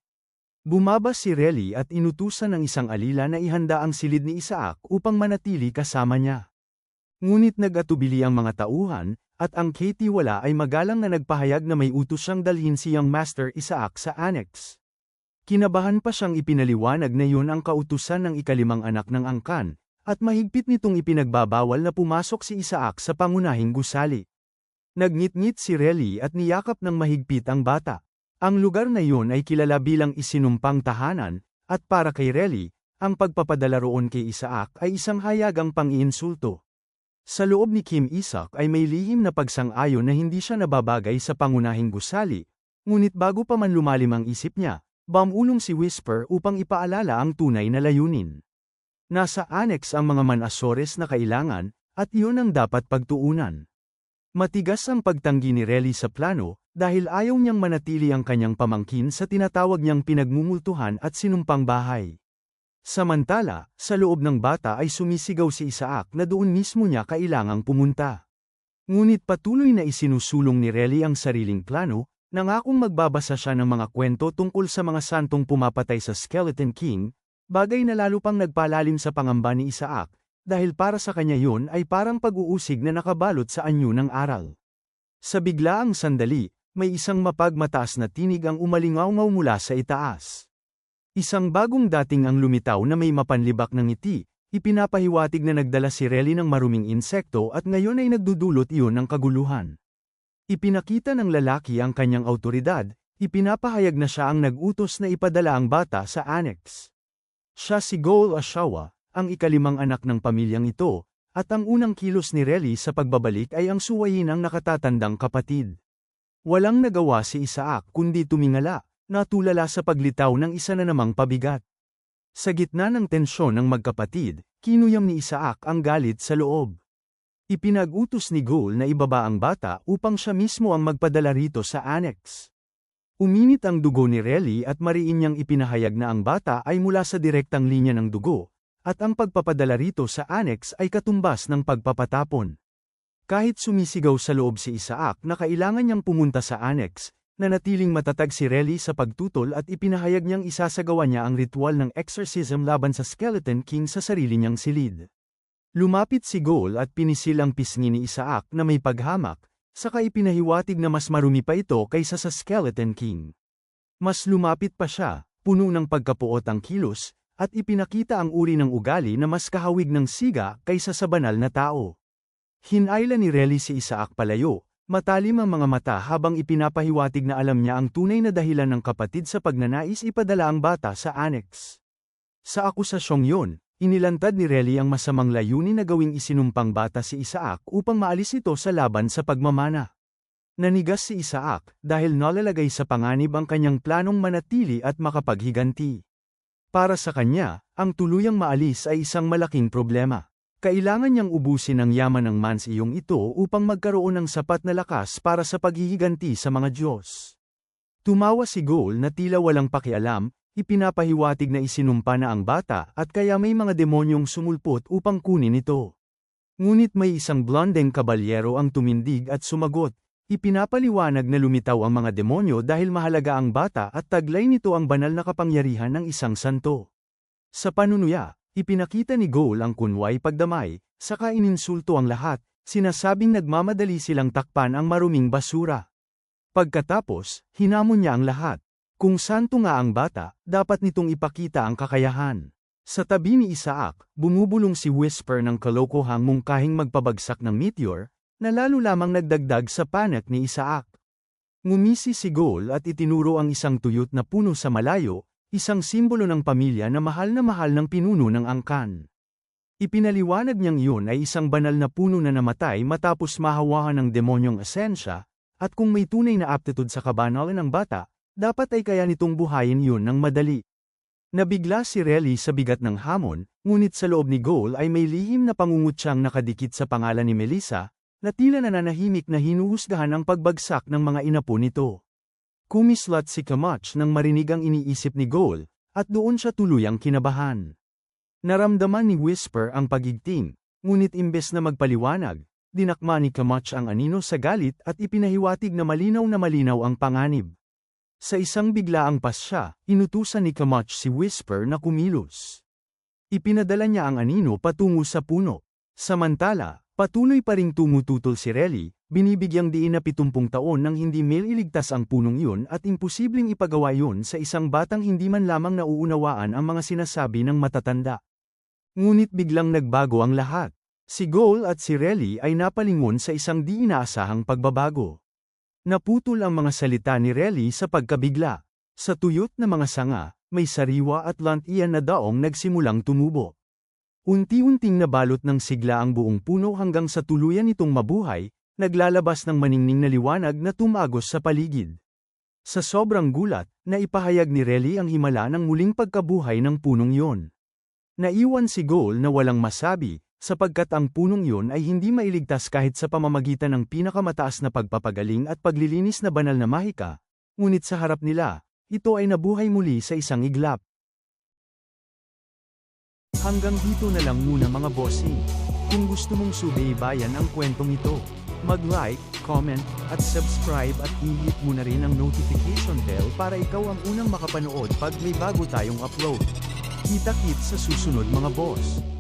Bumaba si Reli at inutusan ng isang alila na ihanda ang silid ni Isaac upang manatili kasama niya. Ngunit nag-atubili ang mga tauhan, at ang Katie-wala ay magalang na nagpahayag na may utos siyang dalhin siyang Master Isaac sa annex. Kinabahan pa siyang ipinaliwanag na yun ang kautusan ng ikalimang anak ng angkan, at mahigpit nitong ipinagbabawal na pumasok si Isaac sa pangunahing gusali. Nagngit-ngit si Reli at niyakap ng mahigpit ang bata. Ang lugar na yun ay kilala bilang isinumpang tahanan, at para kay Reli, ang pagpapadala roon kay Isaac ay isang hayagang pang-iinsulto. Sa loob ni Kim Isaac ay may lihim na pagsang-ayon na hindi siya nababagay sa pangunahing gusali, ngunit bago pa man lumalim ang isip niya, bumulong si Whisper upang ipaalala ang tunay na layunin. Nasa annex ang mga man-Azores na kailangan, at iyon ang dapat pagtuunan. Matigas ang pagtanggi ni Reli sa plano, dahil ayaw niyang manatili ang kanyang pamangkin sa tinatawag niyang pinagmumultuhan at sinumpang bahay. Samantala, sa loob ng bata ay sumisigaw si Isaac na doon mismo niya kailangang pumunta. Ngunit patuloy na isinusulong ni Reli ang sariling plano, nangakong magbabasa siya ng mga kwento tungkol sa mga santong pumapatay sa Skeleton King, bagay na lalo pang nagpalalim sa pangamba ni Isaac, dahil para sa kanya yun ay parang pag-uusig na nakabalot sa anyo ng aral. Sa biglaang sandali, may isang mapagmataas na tinig ang umalingaw-ngaw mula sa itaas. Isang bagong dating ang lumitaw na may mapanlibak ng ngiti, ipinapahiwatig na nagdala si Reli ng maruming insekto at ngayon ay nagdudulot iyon ng kaguluhan. Ipinakita ng lalaki ang kanyang awtoridad, ipinapahayag na siya ang nag-utos na ipadala ang bata sa annex. Siya si Goal Ashawa, ang ikalimang anak ng pamilyang ito, at ang unang kilos ni Reli sa pagbabalik ay ang suwayin ng nakatatandang kapatid. Walang nagawa si Isaac kundi tumingala, natulala sa paglitaw ng isa na namang pabigat. Sa gitna ng tensyon ng magkapatid, kinuyam ni Isaac ang galit sa loob. Ipinag-utos ni Goal na ibaba ang bata upang siya mismo ang magpadala rito sa annex. Uminit ang dugo ni Reli at mariin niyang ipinahayag na ang bata ay mula sa direktang linya ng dugo, at ang pagpapadala rito sa annex ay katumbas ng pagpapatapon. Kahit sumisigaw sa loob si Isaac na kailangan niyang pumunta sa annex, nanatiling matatag si Reli sa pagtutol at ipinahayag niyang isasagawa niya ang ritual ng exorcism laban sa Skeleton King sa sarili niyang silid. Lumapit si Goal at pinisil ang pisngi ni Isaac na may paghamak, saka ipinahiwatig na mas marumi pa ito kaysa sa Skeleton King. Mas lumapit pa siya, puno ng pagkapuot ang kilos, at ipinakita ang uri ng ugali na mas kahawig ng siga kaysa sa banal na tao. Hinayla ni Reli si Isaac palayo, matalim ang mga mata habang ipinapahiwatig na alam niya ang tunay na dahilan ng kapatid sa pagnanais ipadala ang bata sa annex. Sa akusasyong yun, Inilantad ni Rely ang masamang layunin na gawing isinumpang bata si Isaac upang maalis ito sa laban sa pagmamana. Nanigas si Isaac dahil nalalagay sa panganib ang kanyang planong manatili at makapaghiganti. Para sa kanya, ang tuluyang maalis ay isang malaking problema. Kailangan niyang ubusin ang yaman ng mansiyong ito upang magkaroon ng sapat na lakas para sa paghihiganti sa mga Diyos. Tumawa si Goal na tila walang pakialam, ipinapahiwatig na isinumpa na ang bata at kaya may mga demonyong sumulpot upang kunin ito. Ngunit may isang blondeng kabalyero ang tumindig at sumagot, ipinapaliwanag na lumitaw ang mga demonyo dahil mahalaga ang bata at taglay nito ang banal na kapangyarihan ng isang santo. Sa panunuya, ipinakita ni Goal ang kunway pagdamay, saka ininsulto ang lahat, sinasabing nagmamadali silang takpan ang maruming basura. Pagkatapos, hinamon niya ang lahat. Kung santo nga ang bata, dapat nitong ipakita ang kakayahan. Sa tabi ni Isaac, bumubulong si Whisper ng kalokohang mungkahing magpabagsak ng meteor, na lalo lamang nagdagdag sa panik ni Isaac. Ngumisi si Goal at itinuro ang isang tuyot na puno sa malayo, isang simbolo ng pamilya na mahal ng pinuno ng angkan. Ipinaliwanag niyang iyon ay isang banal na puno na namatay matapos mahawakan ng demonyong esensya, at kung may tunay na aptitude sa kabanalan ng bata, dapat ay kaya nitong buhayin yun ng madali. Nabigla si Rely sa bigat ng hamon, ngunit sa loob ni Goal ay may lihim na pangungutyang nakadikit sa pangalan ni Melissa, na tila nananahimik na hinuhusgahan ang pagbagsak ng mga inapo nito. Kumislat si Kamach nang marinig ang iniisip ni Goal, at doon siya tuluyang kinabahan. Naramdaman ni Whisper ang pagigting, ngunit imbes na magpaliwanag, dinakma ni Kamach ang anino sa galit at ipinahiwatig na malinaw ang panganib. Sa isang biglaang pasya, inutusan ni Kamach si Whisper na kumilos. Ipinadala niya ang anino patungo sa puno. Samantala, patuloy pa ring tumututol si Rely, binibigyang diin na 70 taon nang hindi mailigtas ang punong iyon at imposibleng ipagawa yun sa isang batang hindi man lamang nauunawaan ang mga sinasabi ng matatanda. Ngunit biglang nagbago ang lahat. Si Goal at si Rely ay napalingon sa isang di inaasahang pagbabago. Naputol ang mga salita ni Rely sa pagkabigla. Sa tuyot na mga sanga, may sariwa at lantian na daong nagsimulang tumubo. Unti-unting nabalot ng sigla ang buong puno hanggang sa tuluyan itong mabuhay, naglalabas ng maningning na liwanag na tumagos sa paligid. Sa sobrang gulat, naipahayag ni Rely ang himala ng muling pagkabuhay ng punong yon. Naiwan si Goal na walang masabi, sapagkat ang punong yun ay hindi mailigtas kahit sa pamamagitan ng pinakamataas na pagpapagaling at paglilinis na banal na mahika, ngunit sa harap nila, ito ay nabuhay muli sa isang iglap. Hanggang dito na lang muna mga bossing. Kung gusto mong subaybayan ang kwentong ito, mag-like, comment, at subscribe at i-hit mo na rin ang notification bell para ikaw ang unang makapanood pag may bago tayong upload. Kita-kits sa susunod mga boss.